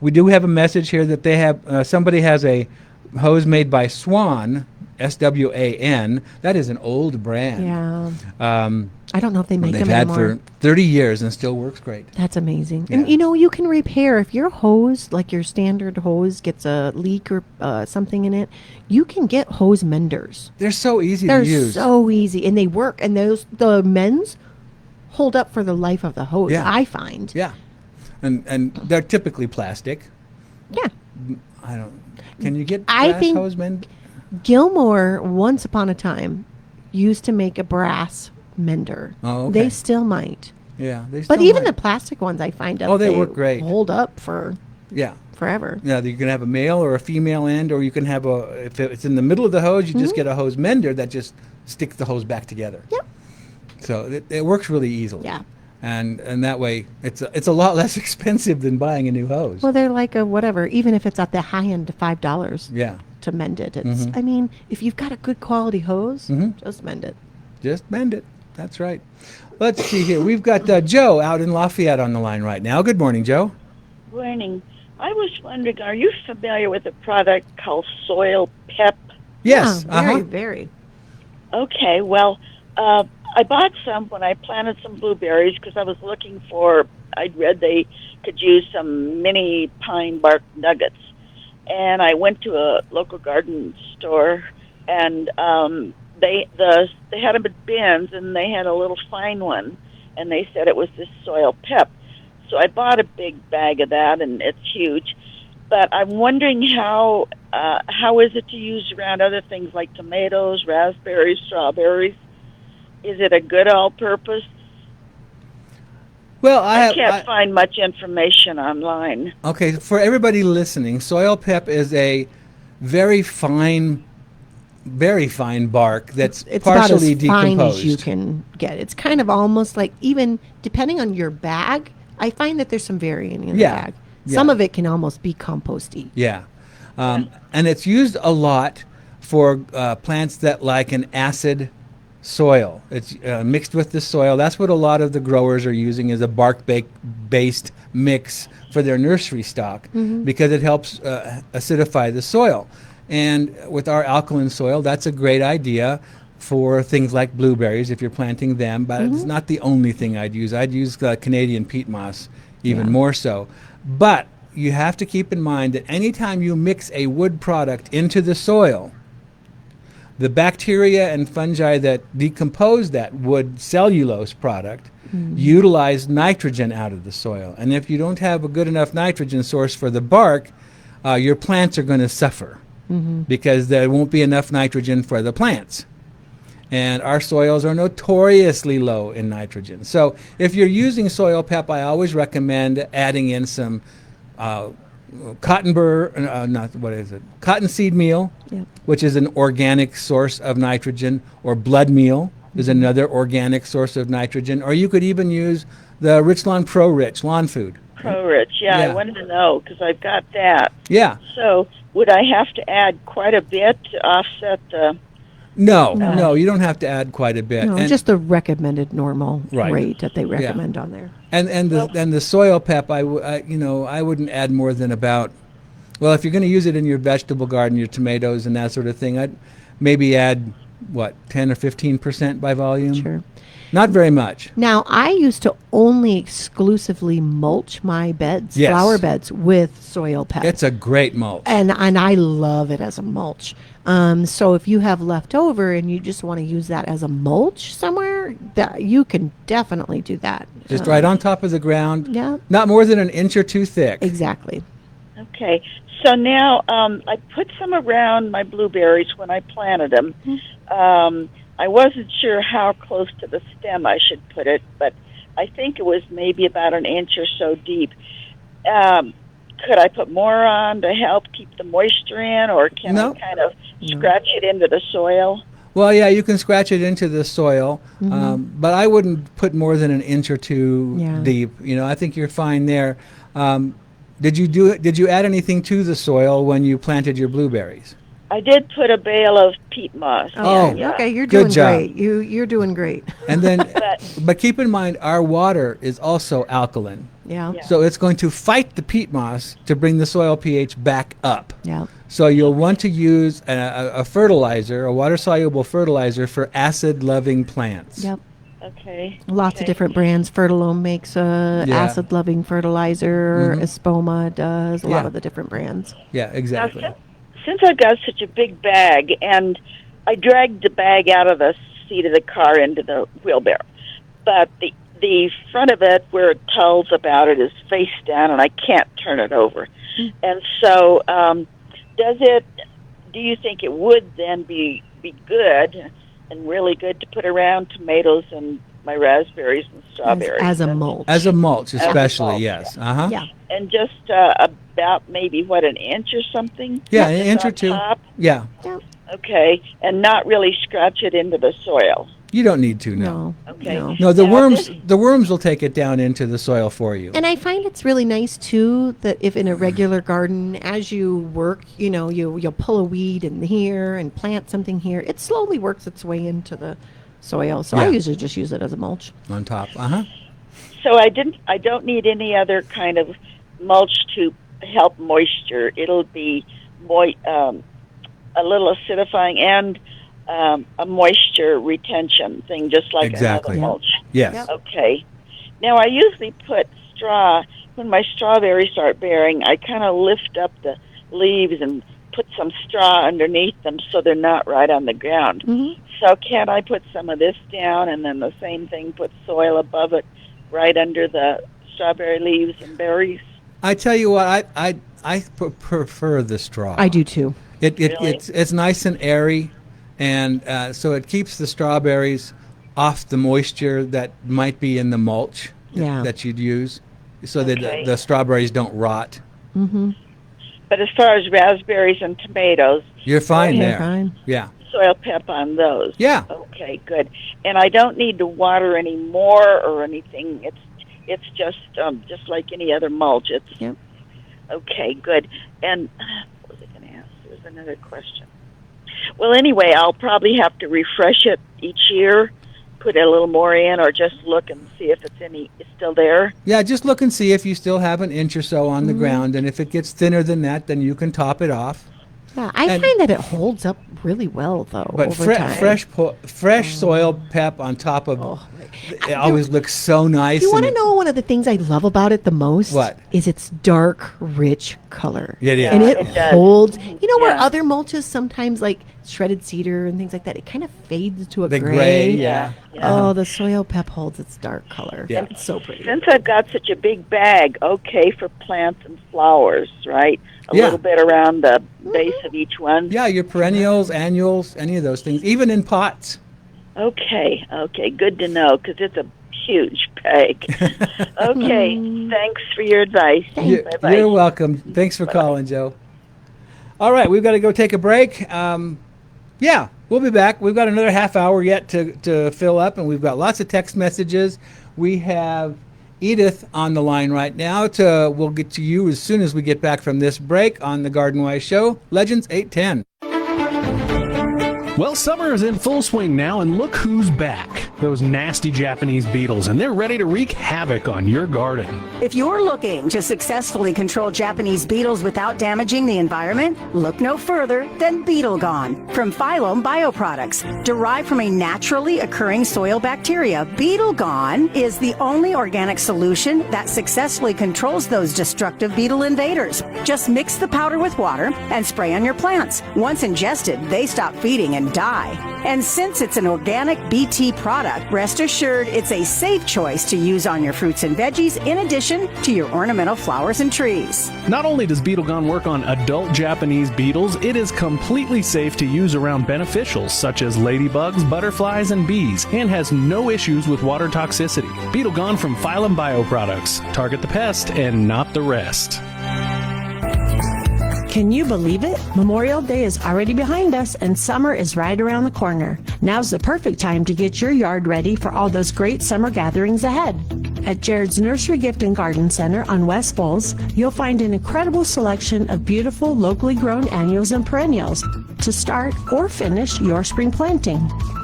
We do have a message here that they have somebody has a hose made by Swan, S-W-A-N. That is an old brand.
Yeah. I don't know if they make them
they've
anymore.
had for 30 years and still works great.
That's amazing.
Yeah.
And you can repair if your hose, like your standard hose, gets a leak or something in it. You can get hose menders.
They're so easy
They're
to use.
so easy, and they work. And the men's hold up for the life of the hose.
Yeah.
I find.
Yeah, and they're typically plastic.
Yeah.
I don't. Can you get
I
glass
think
hose mend?
Gilmore, once upon a time, used to make a brass mender.
Oh, okay.
They still might.
Yeah, they
But
still
even
might.
the plastic ones, I find
Oh, they work great.
Hold up for
Yeah.
forever.
Yeah, you can have a male or a female end, or you can have if it's in the middle of the hose, you just get a hose mender that just sticks the hose back together.
Yep.
So it works really easily.
Yeah.
And that way, it's a lot less expensive than buying a new hose.
Well, they're like a whatever, even if it's at the high end to $5
Yeah.
to mend it. It's,
Mhm.
I mean, if you've got a good quality hose,
Mhm.
just mend it.
Just mend it. That's right. Let's see here. We've got Joe out in Lafayette on the line right now. Good morning, Joe.
Morning. I was wondering, are you familiar with a product called Soil Pep?
Yes.
Yeah, very, very.
Okay, well, I bought some when I planted some blueberries because I was looking for, I'd read they could use some mini pine bark nuggets. And I went to a local garden store, and they had them in bins, and they had a little fine one, and they said it was this Soil Pep. So I bought a big bag of that, and it's huge. But I'm wondering how is it to use around other things like tomatoes, raspberries, strawberries? Is it a good all-purpose?
Well,
I can't find much information online.
Okay, for everybody listening, Soil Pep is a very fine bark that's
It's
partially
about as fine
decomposed.
as you can get. It's kind of almost like, even depending on your bag, I find that there's some varying in the
Yeah,
bag.
yeah.
Some of it can almost be composty.
Yeah. And it's used a lot for plants that like an acid soil. It's mixed with the soil. That's what a lot of the growers are using as a bark-based mix for their nursery stock because it helps acidify the soil. And with our alkaline soil, that's a great idea for things like blueberries if you're planting them, but it's not the only thing I'd use. I'd use Canadian peat moss even more so. But you have to keep in mind that anytime you mix a wood product into the soil, the bacteria and fungi that decompose that wood cellulose product utilize nitrogen out of the soil. And if you don't have a good enough nitrogen source for the bark, your plants are going to suffer because there won't be enough nitrogen for the plants. And our soils are notoriously low in nitrogen. So if you're using Soil Pep, I always recommend adding in some cottonseed meal, which is an organic source of nitrogen, or blood meal is another organic source of nitrogen, or you could even use the Rich Lawn Pro Rich lawn food.
Pro Rich, I
Yeah.
wanted to know because I've got that.
Yeah.
So would I have to add quite a bit to offset the...
No, you don't have to add quite a bit.
No,
And-
just the recommended normal
Right.
rate that they
Yeah.
recommend on there.
And the Soil Pep, I wouldn't add more than about, well, if you're going to use it in your vegetable garden, your tomatoes and that sort of thing, I'd maybe add what, 10 or 15% by volume?
Sure.
Not very much.
Now, I used to only exclusively mulch my beds,
Yes.
flower beds, with soil pep.
It's a great mulch.
And I love it as a mulch. So if you have leftover and you just want to use that as a mulch somewhere, that you can definitely do that.
Just right on top of the ground.
Yeah.
Not more than an inch or two thick.
Exactly.
Okay. So now I put some around my blueberries when I planted them. I wasn't sure how close to the stem I should put it, but I think it was maybe about an inch or so deep. Could I put more on to help keep the moisture in, or can I kind of scratch it into the soil?
Well, yeah, you can scratch it into the soil, but I wouldn't put more than an inch or two deep. You know, I think you're fine there. Did you add anything to the soil when you planted your blueberries?
I did put a bale of peat moss.
Okay, you're
good
doing
job.
great. You're doing great.
And then, but keep in mind, our water is also alkaline.
Yeah.
So it's going to fight the peat moss to bring the soil pH back up.
Yeah.
So you'll want to use a fertilizer, a water-soluble fertilizer for acid-loving plants.
Yep.
Okay.
Lots of different brands. Fertilome makes a
Yeah.
acid-loving fertilizer.
Mhm.
Espoma does. A lot
Yeah.
of the different brands.
Yeah, exactly.
Since I've got such a big bag, and I dragged the bag out of the seat of the car into the wheelbarrow, but the front of it, where it tells about it, is face down, and I can't turn it over. And so, do you think it would then be good and really good to put around tomatoes and my raspberries and strawberries?
As a mulch.
As a mulch,
As a
especially,
mulch.
yes. Uh-huh.
Yeah.
And just about maybe, an inch or something?
Yeah, an inch or
on
two.
top?
Yeah.
Okay, and not really scratch it into the soil.
You don't need to, no.
Okay.
No, the
Now,
worms will take it down into the soil for you.
And I find it's really nice too that if in a regular garden, as you work, you'll pull a weed in here and plant something here. It slowly works its way into the soil. So I
Yeah.
usually just use it as a mulch.
On top. Uh-huh.
So I don't need any other kind of mulch to help moisture. It'll be a little acidifying and a moisture retention thing, just like
Exactly.
another mulch.
Yes. Yep.
Okay. Now I usually put straw when my strawberries start bearing. I kind of lift up the leaves and put some straw underneath them so they're not right on the ground. So can I put some of this down and then the same thing, put soil above it, right under the strawberry leaves and berries?
I tell you what, I prefer the straw.
I do too.
Really?
It's nice and airy, and so it keeps the strawberries off the moisture that might be in the mulch that you'd use, so
Okay.
that the strawberries don't rot.
Mm-hmm.
But as far as raspberries and tomatoes,
You're fine
You're
there.
fine.
Yeah.
soil pep on those.
Yeah.
Okay, good. And I don't need to water any more or anything. It's just like any other mulch.
Yep.
Okay, good. And what was I going to ask? There was another question. Well, anyway, I'll probably have to refresh it each year, put a little more in, or just look and see if it's still there.
Yeah, just look and see if you still have an inch or so on the
Mhm.
ground, and if it gets thinner than that, then you can top it off.
Yeah, I find that it holds up really well though.
But
over time.
fresh soil pep on top of it always looks so nice.
You want to
and
know one of the things I love about it the most?
What?
Is its dark, rich color.
It is.
And it
It does.
holds. You know where other mulches sometimes, like shredded cedar and things like that, it kind of fades to a
The
gray.
gray, yeah.
Oh, the soil pep holds its dark color.
Yeah.
It's so pretty.
Since I've got such a big bag, okay for plants and flowers, right? A
Yeah.
little bit around the base of each one.
Yeah, your perennials, annuals, any of those things, even in pots.
Okay, good to know because it's a huge bag. Okay, thanks for your advice. Bye-bye.
You're welcome. Thanks for calling, Joe. All right, we've got to go take a break. Yeah, we'll be back. We've got another half hour yet to fill up, and we've got lots of text messages. We have Edith on the line right now. We'll get to you as soon as we get back from this break on the Garden Wise Show. Legends 810.
Well, summer is in full swing now, and look who's back. those nasty Japanese beetles, and they're ready to wreak havoc on your garden.
If you're looking to successfully control Japanese beetles without damaging the environment, look no further than Beetle Gone from Phylum Bioproducts. Derived from a naturally occurring soil bacteria, Beetle Gone is the only organic solution that successfully controls those destructive beetle invaders. Just mix the powder with water and spray on your plants. Once ingested, they stop feeding and die. And since it's an organic BT product, rest assured it's a safe choice to use on your fruits and veggies in addition to your ornamental flowers and trees.
Not only does Beetle Gone work on adult Japanese beetles, it is completely safe to use around beneficials such as ladybugs, butterflies, and bees, and has no issues with water toxicity. Beetle Gone from Phylum Bioproducts. Target the pest and not the rest.
Can you believe it? Memorial Day is already behind us and summer is right around the corner. Now's the perfect time to get your yard ready for all those great summer gatherings ahead. At Jared's Nursery Gift and Garden Center on West Bowles, you'll find an incredible selection of beautiful locally grown annuals and perennials to start or finish your spring planting.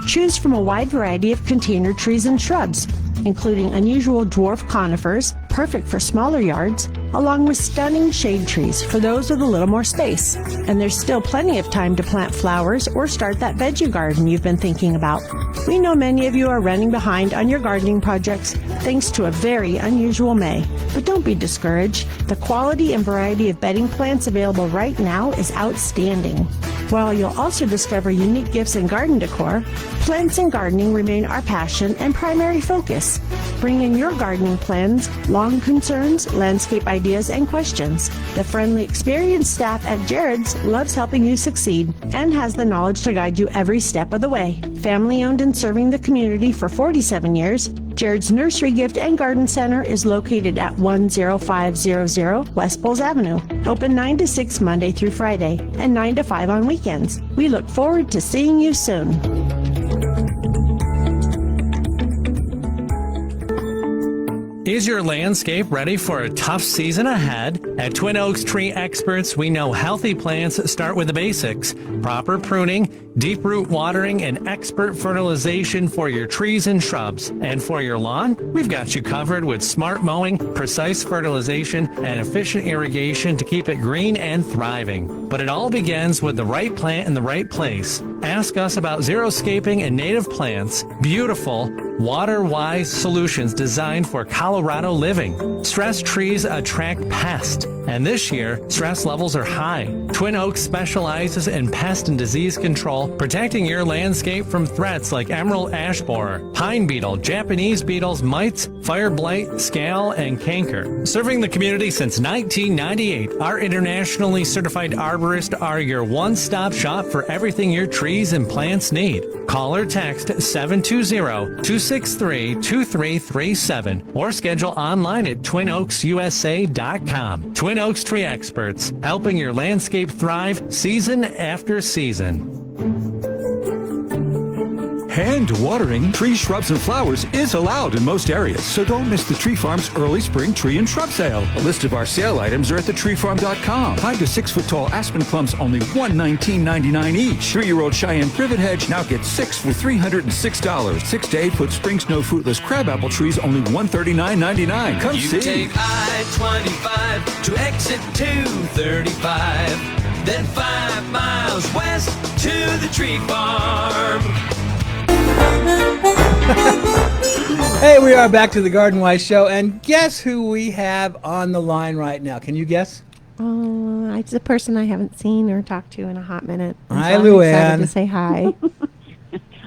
Choose from a wide variety of container trees and shrubs, including unusual dwarf conifers, perfect for smaller yards, along with stunning shade trees for those with a little more space. And there's still plenty of time to plant flowers or start that veggie garden you've been thinking about. We know many of you are running behind on your gardening projects thanks to a very unusual May. But don't be discouraged. The quality and variety of bedding plants available right now is outstanding. While you'll also discover unique gifts in garden decor, plants and gardening remain our passion and primary focus. Bring in your gardening plans, lawn concerns, landscape ideas, and questions. The friendly, experienced staff at Jared's loves helping you succeed and has the knowledge to guide you every step of the way. Family owned and serving the community for 47 years, Jared's Nursery Gift and Garden Center is located at 10500 West Bowles Avenue. Open 9 to 6 Monday through Friday and 9 to 5 on weekends. We look forward to seeing you soon.
Is your landscape ready for a tough season ahead? At Twin Oaks Tree Experts, we know healthy plants start with the basics: proper pruning, deep root watering, and expert fertilization for your trees and shrubs. And for your lawn, we've got you covered with smart mowing, precise fertilization, and efficient irrigation to keep it green and thriving. But it all begins with the right plant in the right place. Ask us about xeriscaping and native plants, beautiful, water-wise solutions designed for Colorado living. Stress trees attract pests, and this year, stress levels are high. Twin Oaks specializes in pest and disease control, protecting your landscape from threats like emerald ash borer, pine beetle, Japanese beetles, mites, fire blight, scale, and canker. Serving the community since 1998, our internationally certified arborists are your one-stop shop for everything your trees and plants need. Call or text 720-263-2337 or schedule online at twinoaksusa.com. Twin Oaks Tree Experts, helping your landscape thrive season after season.
Hand watering trees, shrubs, and flowers is allowed in most areas, so don't miss the Tree Farm's early spring tree and shrub sale. A list of our sale items are at thetreefarm.com. 5 to 6 foot tall aspen plums only $119.99 each. 3-year-old Cheyenne privet hedge now gets 6 for $306. 6 to 8 foot spring snow fruitless crabapple trees only $139.99. Come see.
You take I-25 to exit 235, then 5 miles west to the Tree Farm.
Hey, we are back to the Garden Wise Show, and guess who we have on the line right now? Can you guess?
It's a person I haven't seen or talked to in a hot minute.
Hi,
I'm
Luann.
excited to say hi.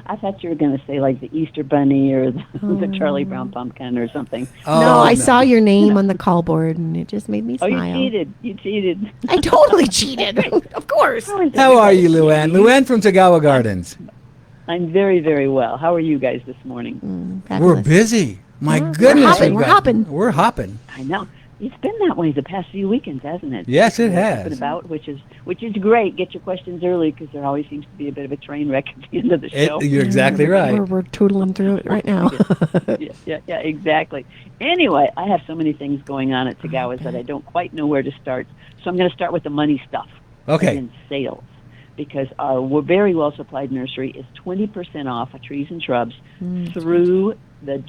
I thought you were going to say like the Easter Bunny or the Charlie Brown Pumpkin or something.
No, I saw your name on the call board, and it just made me smile.
Oh, you cheated. You cheated.
I totally cheated. Of course.
How are you, Luann? Luann from Tagawa Gardens.
I'm very, very well. How are you guys this morning?
We're busy. My goodness.
We're hopping.
We're hopping.
I know. It's been that way the past few weekends, hasn't it?
Yes, it
We're
has.
up and about, which is great. Get your questions early because there always seems to be a bit of a train wreck at the end of the show.
You're exactly right.
We're tootling through it right now.
yeah, exactly. Anyway, I have so many things going on at Tagawa's that I don't quite know where to start. So I'm going to start with the money stuff.
Okay.
And sales. because our very well supplied nursery is 20% off of trees and shrubs through the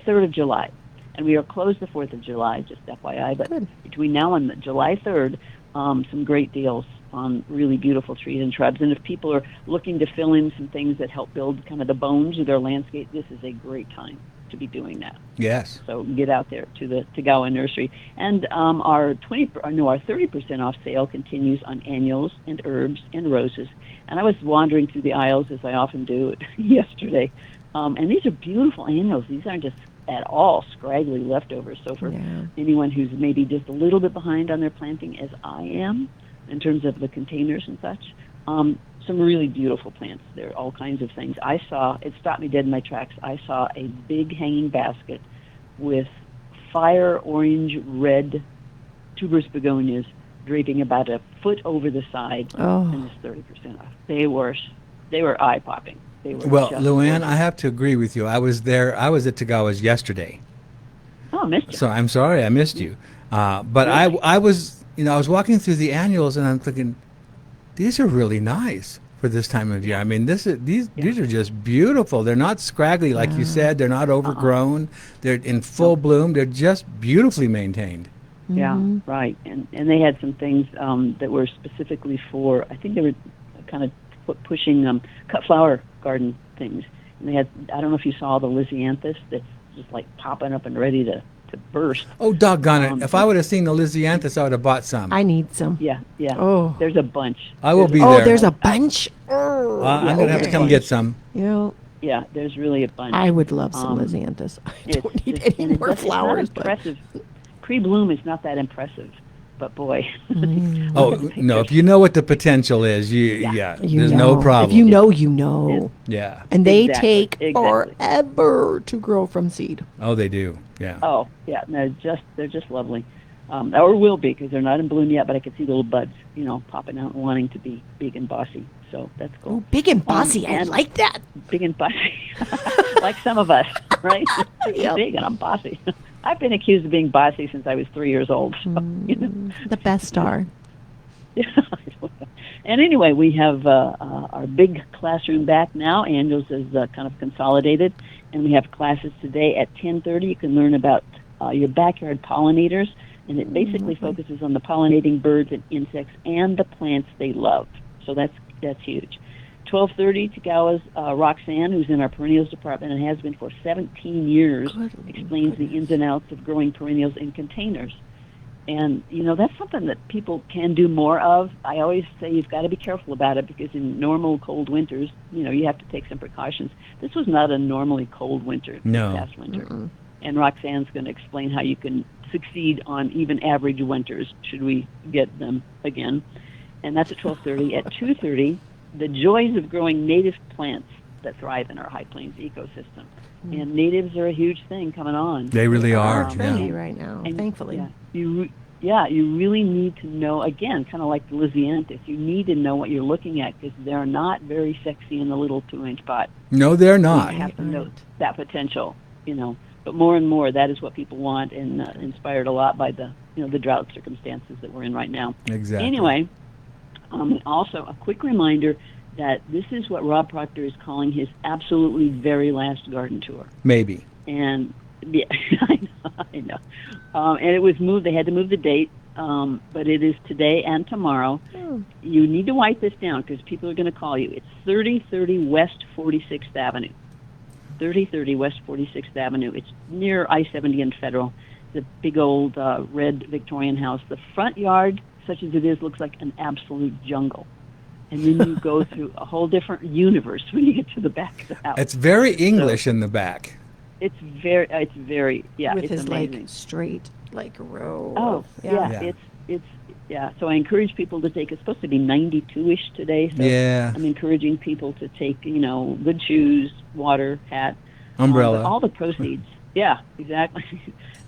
3rd of July. And we are closed the 4th of July, just FYI. But between now and July 3rd, some great deals on really beautiful trees and shrubs. And if people are looking to fill in some things that help build kind of the bones of their landscape, this is a great time to be doing that.
Yes.
So get out there to the Tagawa Nursery. And our 30% off sale continues on annuals and herbs and roses. And I was wandering through the aisles, as I often do, yesterday. And these are beautiful annuals. These aren't just at all scraggly leftovers. So for anyone who's maybe just a little bit behind on their planting, as I am, in terms of the containers and such, some really beautiful plants. There are all kinds of things. It stopped me dead in my tracks. I saw a big hanging basket with fire orange red tuberous begonias draping about a foot over the side, and it's 30% off. They were eye-popping.
Well, Luann, I have to agree with you. I was there. I was at Tagawa's yesterday.
Oh, I missed you.
So I'm sorry I missed you. But really? I was walking through the annuals and I'm thinking, these are really nice for this time of year. I mean, these are just beautiful. They're not scraggly like you said. They're not overgrown. They're in full bloom. They're just beautifully maintained.
Yeah, right. And they had some things that were specifically for, I think they were kind of pushing cut flower garden things. And they had, I don't know if you saw the Lysianthus that's just like popping up and ready to burst.
Oh, doggone it. If I would have seen the Lysianthus, I would have bought some.
I need some.
Yeah.
Oh.
There's a bunch.
I will be there.
Oh, there's a bunch?
I'm going to have to come get some.
Yeah, there's really a bunch.
I would love some Lysianthus. I don't need any more flowers.
It's not impressive. Pre-bloom is not that impressive, but boy.
Oh, no, if you know what the potential is, there's no problem.
If you know, you know.
Yeah.
And they take forever to grow from seed.
Oh, they do. Yeah.
Oh, yeah. No, they're just lovely. Or will be, because they're not in bloom yet, but I can see the little buds, popping out and wanting to be big and bossy. So that's cool.
Oh, big and bossy. I like that.
Big and bossy. Like some of us, right? Big and I'm bossy. I've been accused of being bossy since I was 3 years old. So,
The best are.
And anyway, we have our big classroom back now. Annuals is kind of consolidated, and we have classes today at 10:30. You can learn about your backyard pollinators, and it basically focuses on the pollinating birds and insects and the plants they love. So that's huge. 12:30, Tagawa's Roxanne, who's in our perennials department and has been for 17 years, explains the ins and outs of growing perennials in containers. And, that's something that people can do more of. I always say you've got to be careful about it because in normal cold winters, you have to take some precautions. This was not a normally cold winter this past winter. And Roxanne's going to explain how you can succeed on even average winters should we get them again. And that's at 12:30. At 2:30, the joys of growing native plants that thrive in our High Plains ecosystem. And natives are a huge thing coming on.
They really are.
Trendy right now, thankfully.
You really need to know, again, kind of like the Lysianthus, you need to know what you're looking at because they're not very sexy in the little 2-inch pot.
No, they're not.
You have to know that potential, But more and more, that is what people want, and inspired a lot by the, the drought circumstances that we're in right now.
Exactly.
Anyway, also a quick reminder that this is what Rob Proctor is calling his absolutely very last garden tour.
Maybe.
And I know. And it was moved. They had to move the date, but it is today and tomorrow. You need to write this down because people are going to call you. It's 3030 West 46th Avenue. 3030 West 46th Avenue. It's near I-70 and Federal. The big old red Victorian house. The front yard, such as it is, looks like an absolute jungle. And then you go through a whole different universe when you get to the back of the house.
It's very English in the back.
It's very,
With
it's
his
amazing.
Straight, row.
Oh, yeah. So I encourage people to take. It's supposed to be 92-ish today. So I'm encouraging people to take, good shoes, water, hat,
umbrella,
all the proceeds. Yeah, exactly.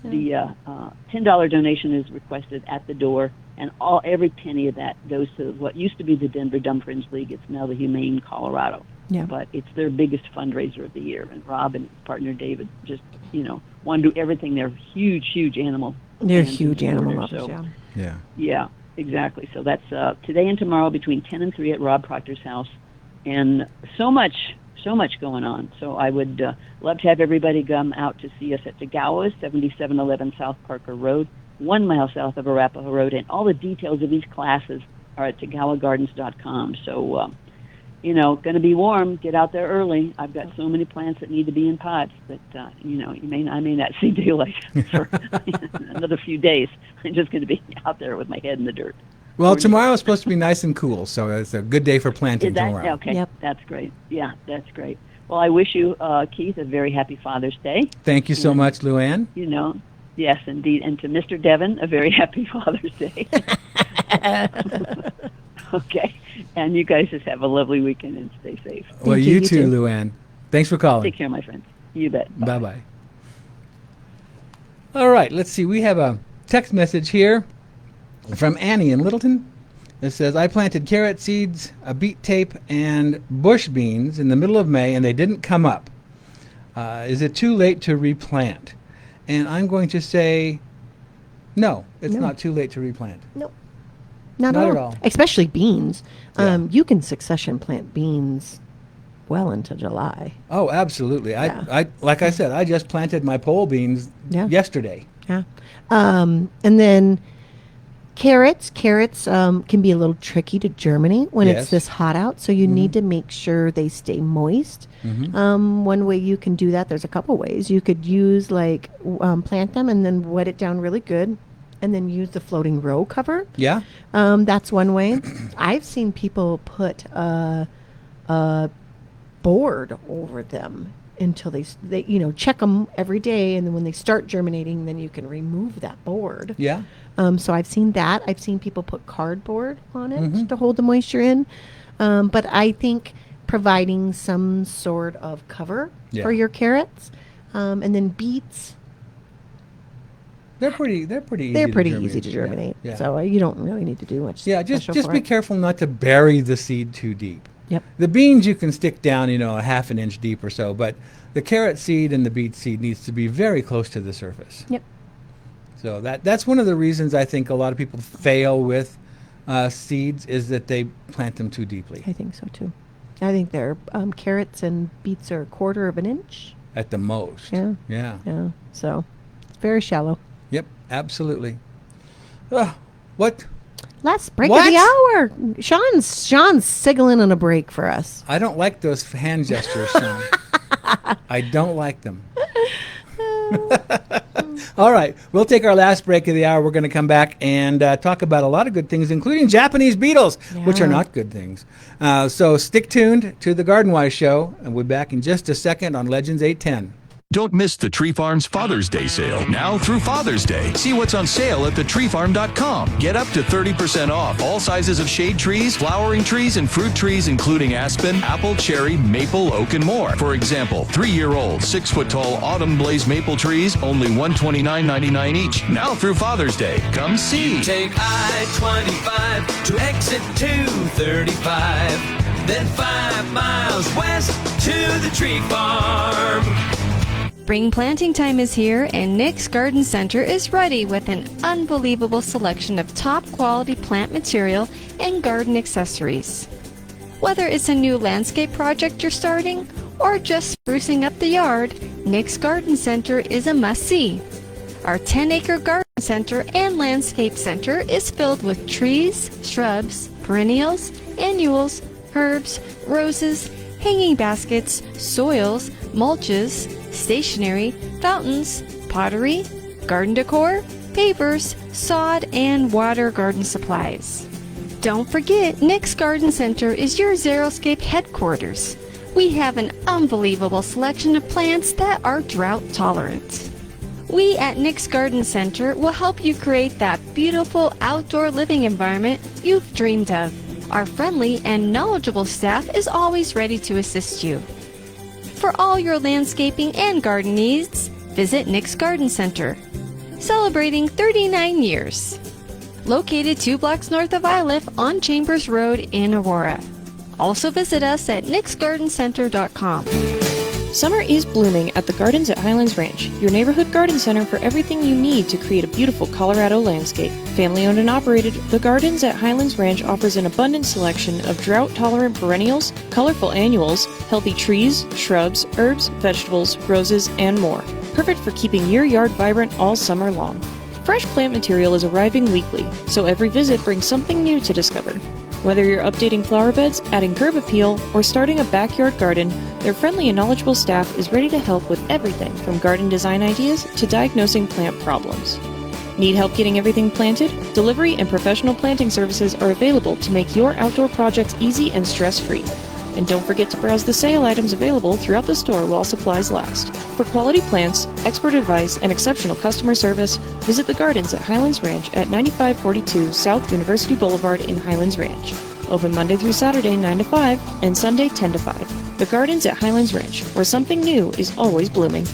The $10 donation is requested at the door, and every penny of that goes to what used to be the Denver Dumb Fringe League. It's now the Humane Colorado.
Yeah.
But it's their biggest fundraiser of the year. And Rob and his partner David just, want to do everything. They're huge animal.
They're huge animal lovers,
so,
yeah.
Yeah. exactly. So that's today and tomorrow between 10 and 3 at Rob Proctor's house. And so much going on. So I would love to have everybody come out to see us at Tagawa, 7711 South Parker Road, 1 mile south of Arapahoe Road. And all the details of these classes are at tagawagardens.com. So, going to be warm. Get out there early. I've got so many plants that need to be in pots that, I may not see daylight for another few days. I'm just going to be out there with my head in the dirt.
Well, tomorrow is supposed to be nice and cool, so it's a good day for planting tomorrow.
Okay, yep. That's great. Yeah, that's great. Well, I wish you, Keith, a very happy Father's Day.
Thank you so much, Luann.
Yes, indeed. And to Mr. Devon, a very happy Father's Day. Okay. And you guys just have a lovely weekend and stay safe.
Well, you too, Luann. Thanks for calling.
Take care, my friends. You bet.
Bye-bye. All right, let's see. We have a text message here from Annie in Littleton. It says, I planted carrot seeds, a beet tape, and bush beans in the middle of May, and they didn't come up. Is it too late to replant? And I'm going to say, no, it's not too late to replant.
Nope. Not at all. Especially beans.
Yeah.
You can succession plant beans well into July.
Oh, absolutely.
Yeah.
I like I said, I just planted my pole beans yesterday.
Yeah. And then carrots can be a little tricky to germinate when it's this hot out, so you need to make sure they stay moist. One way you can do that, there's a couple ways. You could use plant them and then wet it down really good, and then use the floating row cover.
Yeah.
That's one way. I've seen people put a board over them until they check them every day, and then when they start germinating, then you can remove that board.
Yeah.
So I've seen that. I've seen people put cardboard on it to hold the moisture in. But I think providing some sort of cover for your carrots, and then beets.
They're pretty easy.
They're pretty easy to germinate.
Yeah.
So you don't really need to do much.
Yeah, just
special
be
for it.
careful not to bury the seed too deep.
Yep.
The beans you can stick down, a half an inch deep or so, but the carrot seed and the beet seed needs to be very close to the surface.
Yep.
So that's one of the reasons I think a lot of people fail with seeds is that they plant them too deeply.
I think so too. I think their carrots and beets are 1/4 of an inch.
At the most.
Yeah.
Yeah.
Yeah. So it's very shallow.
Yep, absolutely. What?
Last break of the hour. Sean's signaling on a break for us.
I don't like those hand gestures, Sean. I don't like them. All right, we'll take our last break of the hour. We're going to come back and talk about a lot of good things, including Japanese beetles, which are not good things. So stick tuned to the Garden Wise Show, and we'll be back in just a second on Legends 810.
Don't miss the Tree Farm's Father's Day sale, now through Father's Day. See what's on sale at thetreefarm.com. Get up to 30% off all sizes of shade trees, flowering trees, and fruit trees, including aspen, apple, cherry, maple, oak, and more. For example, 3-year-old, 6-foot-tall autumn blaze maple trees, only $129.99 each. Now through Father's Day. Come see.
You take I-25 to exit 235, then 5 miles west to the Tree Farm.
Spring planting time is here, and Nick's Garden Center is ready with an unbelievable selection of top quality plant material and garden accessories. Whether it's a new landscape project you're starting or just sprucing up the yard, Nick's Garden Center is a must-see. Our 10-acre garden center and landscape center is filled with trees, shrubs, perennials, annuals, herbs, roses, hanging baskets, soils, mulches, stationery, fountains, pottery, garden decor, pavers, sod, and water garden supplies. Don't forget, Nick's Garden Center is your Xeriscape headquarters. We have an unbelievable selection of plants that are drought tolerant. We at Nick's Garden Center will help you create that beautiful outdoor living environment you've dreamed of. Our friendly and knowledgeable staff is always ready to assist you. For all your landscaping and garden needs, visit Nick's Garden Center, celebrating 39 years. Located 2 blocks north of Iliff on Chambers Road in Aurora. Also visit us at nicksgardencenter.com.
Summer is blooming at the Gardens at Highlands Ranch, your neighborhood garden center for everything you need to create a beautiful Colorado landscape. Family owned and operated, the Gardens at Highlands Ranch offers an abundant selection of drought-tolerant perennials, colorful annuals, healthy trees, shrubs, herbs, vegetables, roses, and more. Perfect for keeping your yard vibrant all summer long. Fresh plant material is arriving weekly, so every visit brings something new to discover. Whether you're updating flower beds, adding curb appeal, or starting a backyard garden, their friendly and knowledgeable staff is ready to help with everything from garden design ideas to diagnosing plant problems. Need help getting everything planted? Delivery and professional planting services are available to make your outdoor projects easy and stress-free. And don't forget to browse the sale items available throughout the store while supplies last. For quality plants, expert advice, and exceptional customer service, visit the Gardens at Highlands Ranch at 9542 South University Boulevard in Highlands Ranch. Open Monday through Saturday 9 to 5 and Sunday 10 to 5. The Gardens at Highlands Ranch, where something new is always blooming.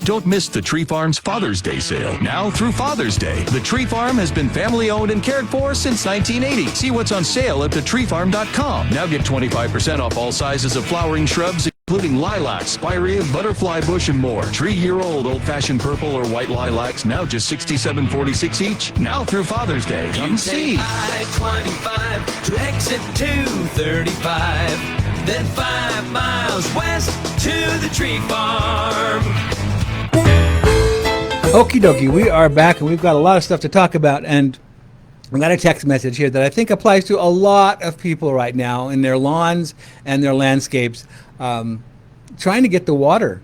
Don't miss the Tree Farm's Father's Day sale. Now through Father's Day. The Tree Farm has been family owned and cared for since 1980. See what's on sale at thetreefarm.com. Now get 25% off all sizes of flowering shrubs, including lilac, spirea, butterfly bush, and more. 3-year-old old-fashioned purple or white lilacs, now just $67.46 each. Now through Father's Day. Come see.
I-25 to exit 235, then 5 miles west to the Tree Farm.
Okie dokie, we are back and we've got a lot of stuff to talk about, and I got a text message here that I think applies to a lot of people right now in their lawns and their landscapes, trying to get the water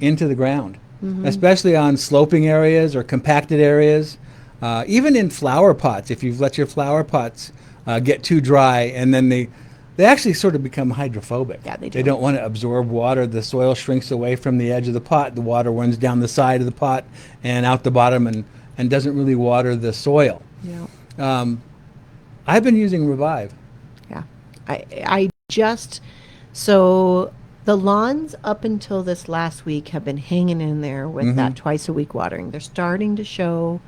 into the ground, especially on sloping areas or compacted areas, even in flower pots. If you've let your flower pots get too dry, and then they actually sort of become hydrophobic.
Yeah, they do.
They don't want to absorb water. The soil shrinks away from the edge of the pot. The water runs down the side of the pot and out the bottom and doesn't really water the soil.
Yeah.
I've been using Revive.
Yeah. So the lawns up until this last week have been hanging in there with that twice a week watering. They're starting to show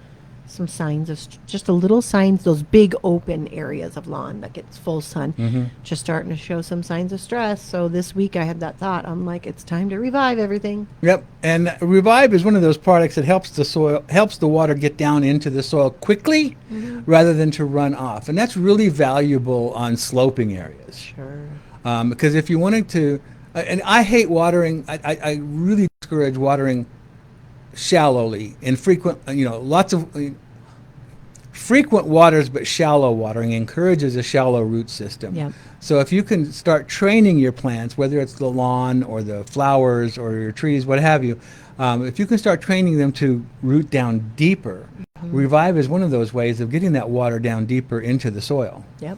some signs of just a little signs, those big open areas of lawn that gets full sun, just starting to show some signs of stress. So this week I had that thought. I'm like, it's time to revive everything.
Yep. And Revive is one of those products that helps the water get down into the soil quickly rather than to run off. And that's really valuable on sloping areas.
Sure.
Because if you wanted to, and I hate watering, I really discourage watering shallowly and lots of frequent waters, but shallow watering encourages a shallow root system.
Yep.
So if you can start training your plants, whether it's the lawn or the flowers or your trees, what have you, if you can start training them to root down deeper, Revive is one of those ways of getting that water down deeper into the soil.
Yep.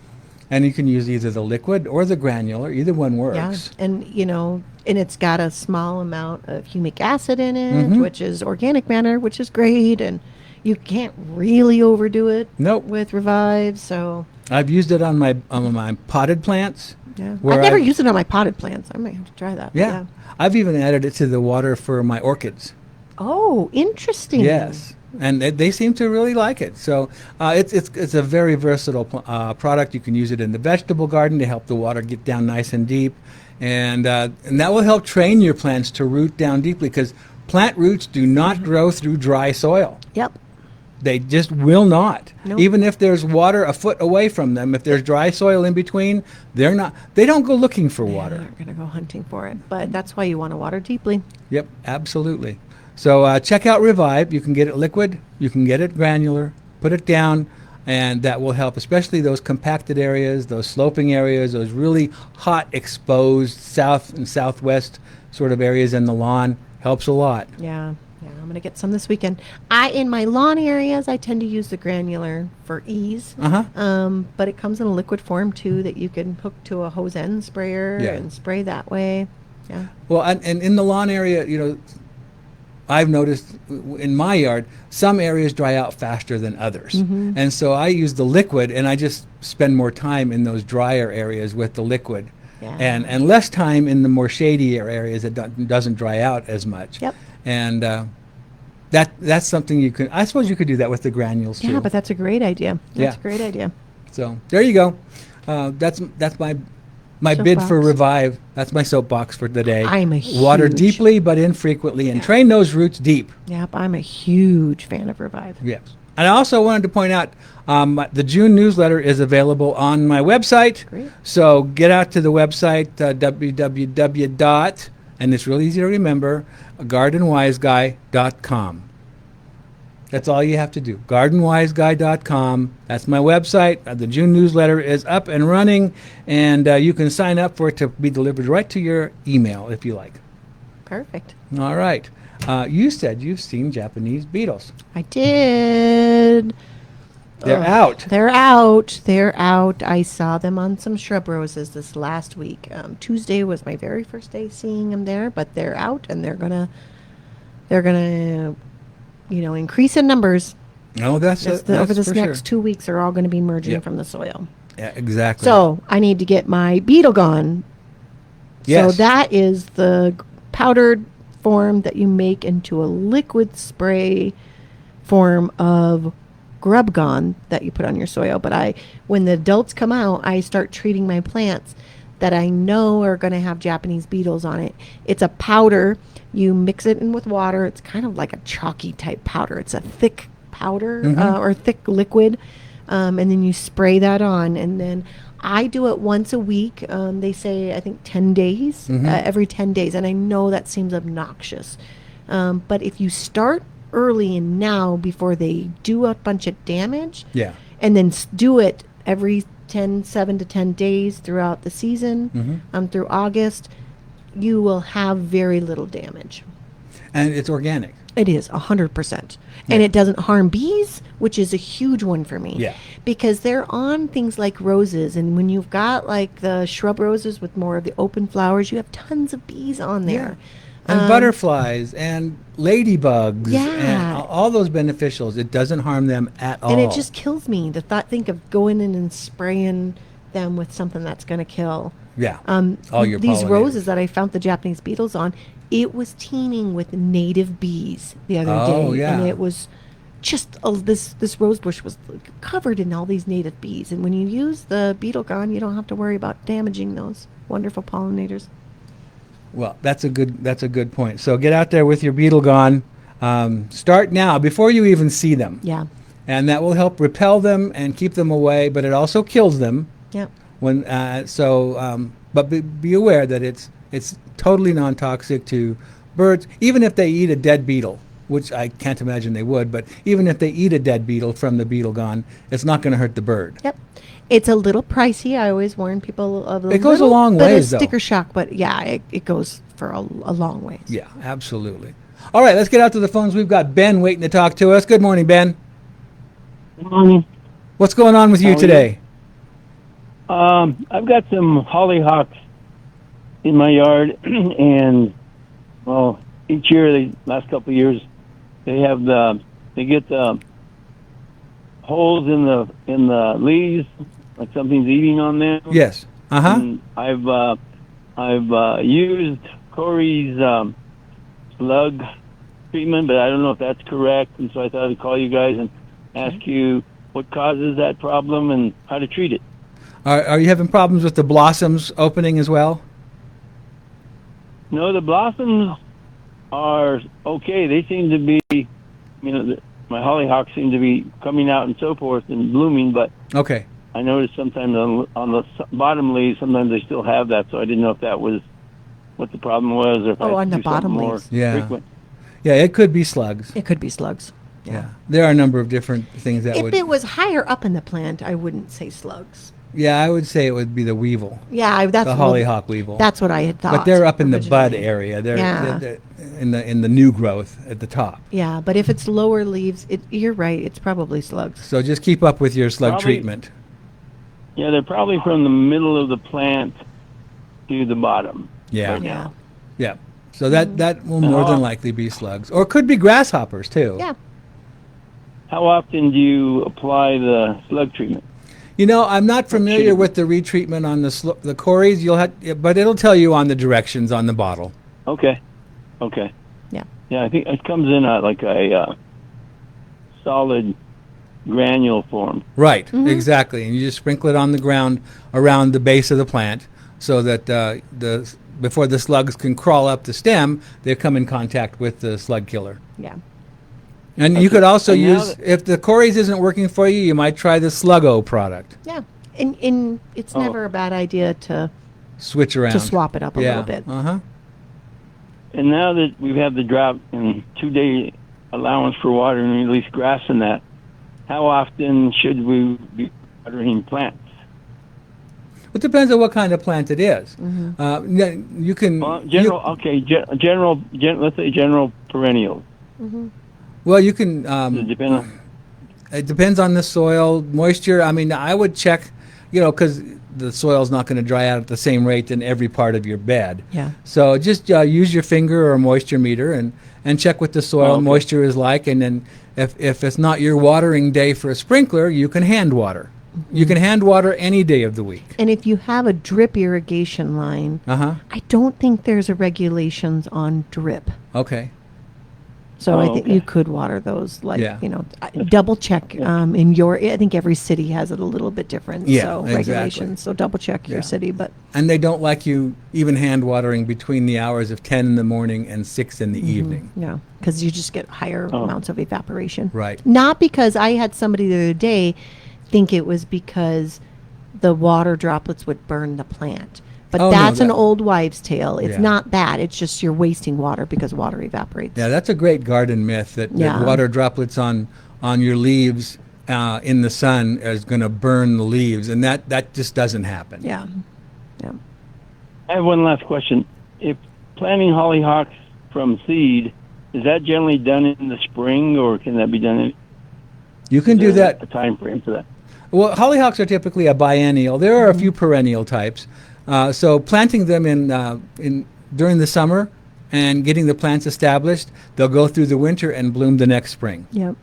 And you can use either the liquid or the granular. Either one works.
Yeah. And and it's got a small amount of humic acid in it, which is organic matter, which is great. And you can't really overdo it with Revive. So
I've used it on my potted plants.
Yeah. I've never used it on my potted plants. I might have to try that.
Yeah. I've even added it to the water for my orchids.
Oh, interesting.
Yes. And they seem to really like it. So it's a very versatile product. You can use it in the vegetable garden to help the water get down nice and deep. And that will help train your plants to root down deeply, because plant roots do not grow through dry soil.
Yep.
They just will not.
Nope.
Even if there's water a foot away from them, if there's dry soil in between, they don't go looking for water.
They're not going to go hunting for it. But that's why you want to water deeply.
Yep, absolutely. So check out Revive. You can get it liquid, you can get it granular, put it down, and that will help, especially those compacted areas, those sloping areas, those really hot, exposed south and southwest sort of areas in the lawn. Helps a lot.
Yeah, I'm going to get some this weekend. In my lawn areas, I tend to use the granular for ease. But it comes in a liquid form, too, that you can hook to a hose end sprayer and spray that way. Yeah.
Well, and in the lawn area, I've noticed in my yard, some areas dry out faster than others. And so I use the liquid, and I just spend more time in those drier areas with the liquid. Yeah. And less time in the more shadier areas that doesn't dry out as much.
Yep.
And that's something I suppose you could do that with the granules too.
Yeah, but that's a great idea. That's a great idea.
So there you go. That's My bid for
Soapbox.
revive. That's my soapbox for the day.
I'm a
Water
huge-
deeply but infrequently, and train those roots deep.
Yep, I'm a huge fan of Revive.
Yes. And I also wanted to point out the June newsletter is available on my website.
Great.
So get out to the website, www. And it's really easy to remember, gardenwiseguy.com. That's all you have to do. gardenwiseguy.com. That's my website. The June newsletter is up and running, and you can sign up for it to be delivered right to your email if you like.
Perfect.
All right. You said you've seen Japanese beetles.
I did.
They're out.
They're out. They're out. I saw them on some shrub roses this last week. Tuesday was my very first day seeing them there, but they're out and they're gonna, increase in numbers.
No, that's
over this
for
next
sure.
2 weeks. They're all going to be emerging
Yep.
from the soil.
Yeah, exactly.
So I need to get my beetle gone.
Yes.
So that is the powdered form that you make into a liquid spray form of grub gone that you put on your soil. But when the adults come out, I start treating my plants that I know are going to have Japanese beetles on it. It's a powder. You mix it in with water. It's kind of like a chalky type powder. It's a thick powder or thick liquid. And then you spray that on. And then I do it once a week. They say, I think, 10 days, every 10 days. And I know that seems obnoxious. But if you start early and now before they do a bunch of damage, and then do it every 7 to 10 days throughout the season, through August, you will have very little damage.
And it's organic.
It is 100%. And it doesn't harm bees, which is a huge one for me.
Yeah.
Because they're on things like roses. And when you've got like the shrub roses with more of the open flowers, you have tons of bees on there.
And butterflies and ladybugs
Yeah.
and all those beneficials. It doesn't harm them at all.
And it just kills me. Think of going in and spraying them with something that's going to kill.
Yeah. All your
These
pollinators.
roses that I found the Japanese beetles on, it was teeming with native bees the other day.
Oh, yeah.
And it was just this rose bush was covered in all these native bees. And when you use the beetle gone, you don't have to worry about damaging those wonderful pollinators.
Well, that's a good point. So get out there with your beetle gone. Start now before you even see them.
Yeah.
And that will help repel them and keep them away, but it also kills them.
Yep.
But be aware that it's totally non-toxic to birds, even if they eat a dead beetle, which I can't imagine they would. But even if they eat a dead beetle from the beetle gone, it's not going to hurt the bird.
Yep. It's a little pricey. I always warn people of
It goes a long
bit
ways,
of
though.
sticker shock, but yeah, it goes for a long ways.
Yeah, absolutely. All right, let's get out to the phones. We've got Ben waiting to talk to us. Good morning, Ben.
Good morning.
What's going on with you
How are you?
today?
I've got some hollyhocks in my yard, and each year, the last couple of years, they get the holes in the leaves, like something's eating on them.
Yes.
And I've used Corey's slug treatment, but I don't know if that's correct, and so I thought I'd call you guys and ask you what causes that problem and how to treat it.
Are you having problems with the blossoms opening as well?
No, the blossoms are okay. They seem to be, my hollyhocks seem to be coming out and so forth and blooming, but
Okay.
I noticed sometimes on the bottom leaves, sometimes they still have that, so I didn't know if that was what the problem was or if I had
on
to
the
do something
bottom
more
leaves.
Yeah.
frequent.
Yeah, it could be slugs.
It could be slugs.
Yeah. There are a number of different things that
If
would.
it was higher up in the plant, I wouldn't say slugs.
Yeah, I would say it would be the weevil.
Yeah, that's
the hollyhock weevil.
That's what I had thought.
But they're up in the bud
originally.
area.
Yeah.
They're in the new growth at the top.
Yeah, but if it's lower leaves, you're right. It's probably slugs.
So just keep up with your slug
Probably-
treatment.
Yeah, they're probably from the middle of the plant to the bottom.
Yeah.
Right now.
Yeah. So that will more than likely be slugs, or it could be grasshoppers too.
Yeah.
How often do you apply the slug treatment?
You know, I'm not familiar with the retreatment on the Corys. But it'll tell you on the directions on the bottle.
Okay.
Yeah.
Yeah, I think it comes in like a solid granule form.
Right. Exactly. And you just sprinkle it on the ground around the base of the plant. so that before the slugs can crawl up the stem, they come in contact with the slug killer.
Yeah.
And you could also use, if the Corey's isn't working for you, you might try the Sluggo product.
Yeah. And it's never a bad idea to
switch around,
to swap it up a little bit.
And now that we've had the drought and 2-day allowance for water and release grass and that, how often should we be watering plants?
It depends on what kind of plant it is. You can
let's say general perennials.
Well, you can. It depends on the soil moisture. I mean, I would check, because the soil's not going to dry out at the same rate in every part of your bed.
Yeah.
So just use your finger or a moisture meter and check what the soil moisture is like. And then if it's not your watering day for a sprinkler, you can hand water. You can hand water any day of the week.
And if you have a drip irrigation line, I don't think there's a regulations on drip.
Okay.
So I think you could water those, double check in your. I think every city has it a little bit different.
Yeah,
so
exactly.
regulations. So double check your city, but.
And they don't like you even hand watering between the hours of 10 in the morning and 6 in the evening.
No, because you just get higher amounts of evaporation.
Right.
Not because I had somebody the other day think it was because the water droplets would burn the plant. But that's an old wives' tale. It's not that. It's just you're wasting water because water evaporates.
Yeah, that's a great garden myth that water droplets on your leaves in the sun is going to burn the leaves, and that just doesn't happen.
Yeah.
I have one last question. If planting hollyhocks from seed, is that generally done in the spring, or can that be done
You can do that.
A time frame for that?
Well, hollyhocks are typically a biennial. There are a few perennial types. So planting them in during the summer and getting the plants established, they'll go through the winter and bloom the next spring.
Yep.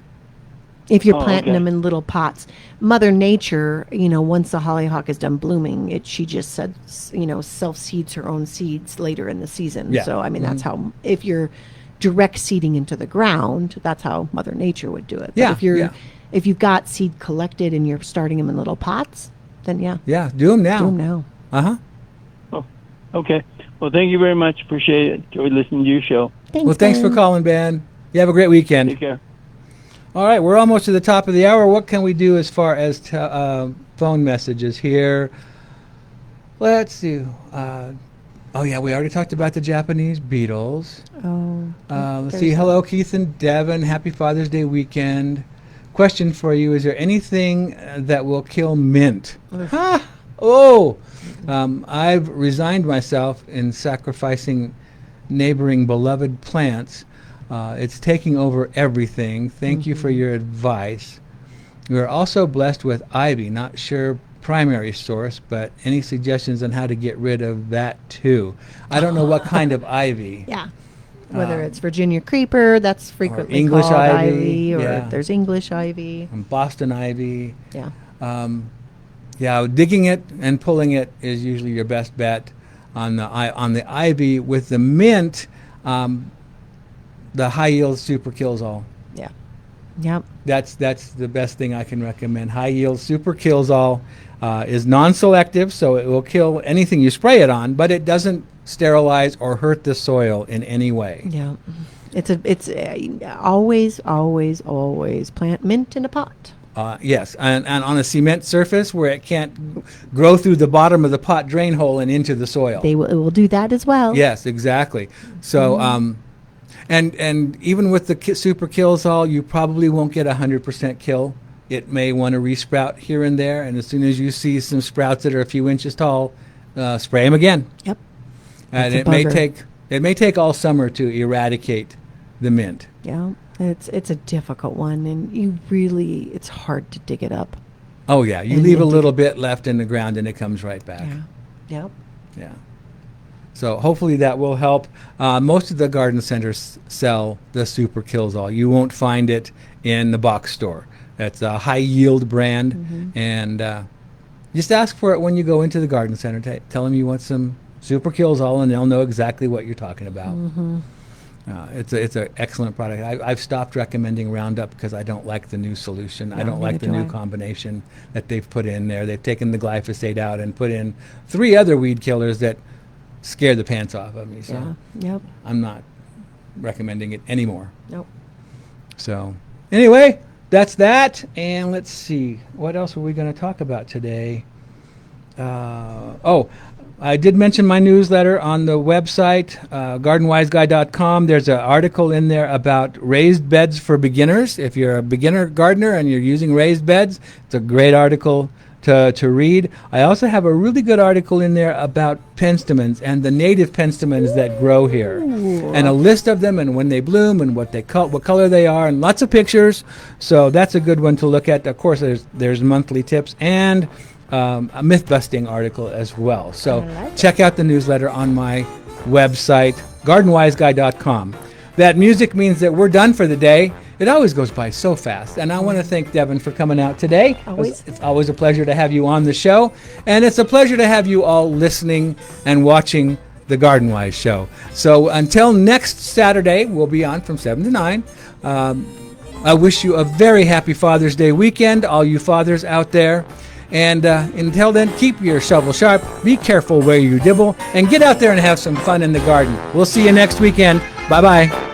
If you're planting them in little pots, Mother Nature, once the hollyhock is done blooming, she just said, self-seeds her own seeds later in the season.
Yeah.
So, I mean, that's how, if you're direct seeding into the ground, that's how Mother Nature would do it. But if you've got seed collected and you're starting them in little pots, then
Yeah, do them now.
Do them now.
Uh-huh.
Okay. Well, thank you very much. Appreciate it. Enjoyed listening to your show.
Thanks for calling, Ben. You have a great weekend.
Take care.
All right, we're almost to the top of the hour. What can we do as far as phone messages here? Let's see. We already talked about the Japanese beetles. Let's see. Hello, Keith and Devon. Happy Father's Day weekend. Question for you. Is there anything that will kill mint? I've resigned myself in sacrificing neighboring beloved plants. It's taking over everything. Thank you for your advice. We are also blessed with ivy. Not sure primary source, but any suggestions on how to get rid of that too? I don't know what kind of ivy.
Yeah. Whether it's Virginia creeper, that's frequently
English
called
ivy,
or there's English ivy.
And Boston ivy.
Yeah.
Digging it and pulling it is usually your best bet. On the ivy. With the mint, the high yield super kills all.
Yeah. Yep.
That's the best thing I can recommend. High yield super kills all is non-selective, so it will kill anything you spray it on, but it doesn't sterilize or hurt the soil in any way.
Yeah. It's always plant mint in a pot.
Yes, and on a cement surface where it can't grow through the bottom of the pot drain hole and into the soil.
It will do that as well.
Yes, exactly. So, and even with the super kills all, you probably won't get 100% kill. It may want to resprout here and there, and as soon as you see some sprouts that are a few inches tall, spray them again.
Yep.
And it may take all summer to eradicate the mint.
Yeah. It's a difficult one, and it's hard to dig it up.
Oh yeah, you leave a little bit left in the ground, and it comes right back.
Yeah. Yep.
Yeah. So hopefully that will help. Most of the garden centers sell the Super Kills All. You won't find it in the box store. That's a high yield brand, and just ask for it when you go into the garden center. Tell them you want some Super Kills All, and they'll know exactly what you're talking about. It's an excellent product. I've stopped recommending Roundup because I don't like the new solution. I don't like the new combination that they've put in there. They've taken the glyphosate out and put in 3 other weed killers that scare the pants off of me. So
Yep.
I'm not recommending it anymore.
Nope.
So anyway, that's that. And let's see, what else are we going to talk about today? I did mention my newsletter on the website, gardenwiseguy.com. There's an article in there about raised beds for beginners. If you're a beginner gardener and you're using raised beds, it's a great article to read. I also have a really good article in there about penstemons and the native penstemons that grow here, and a list of them and when they bloom and what color they are, and lots of pictures. So that's a good one to look at. Of course, there's monthly tips and a myth-busting article as well. So check out the newsletter on my website, gardenwiseguy.com. That music means that we're done for the day. It always goes by so fast. And I want to thank Devon for coming out today.
Always.
It's always a pleasure to have you on the show. And it's a pleasure to have you all listening and watching the Garden Wise Show. So until next Saturday, we'll be on from 7 to 9. I wish you a very happy Father's Day weekend, all you fathers out there. And until then, keep your shovel sharp, be careful where you dibble, and get out there and have some fun in the garden. We'll see you next weekend. Bye-bye.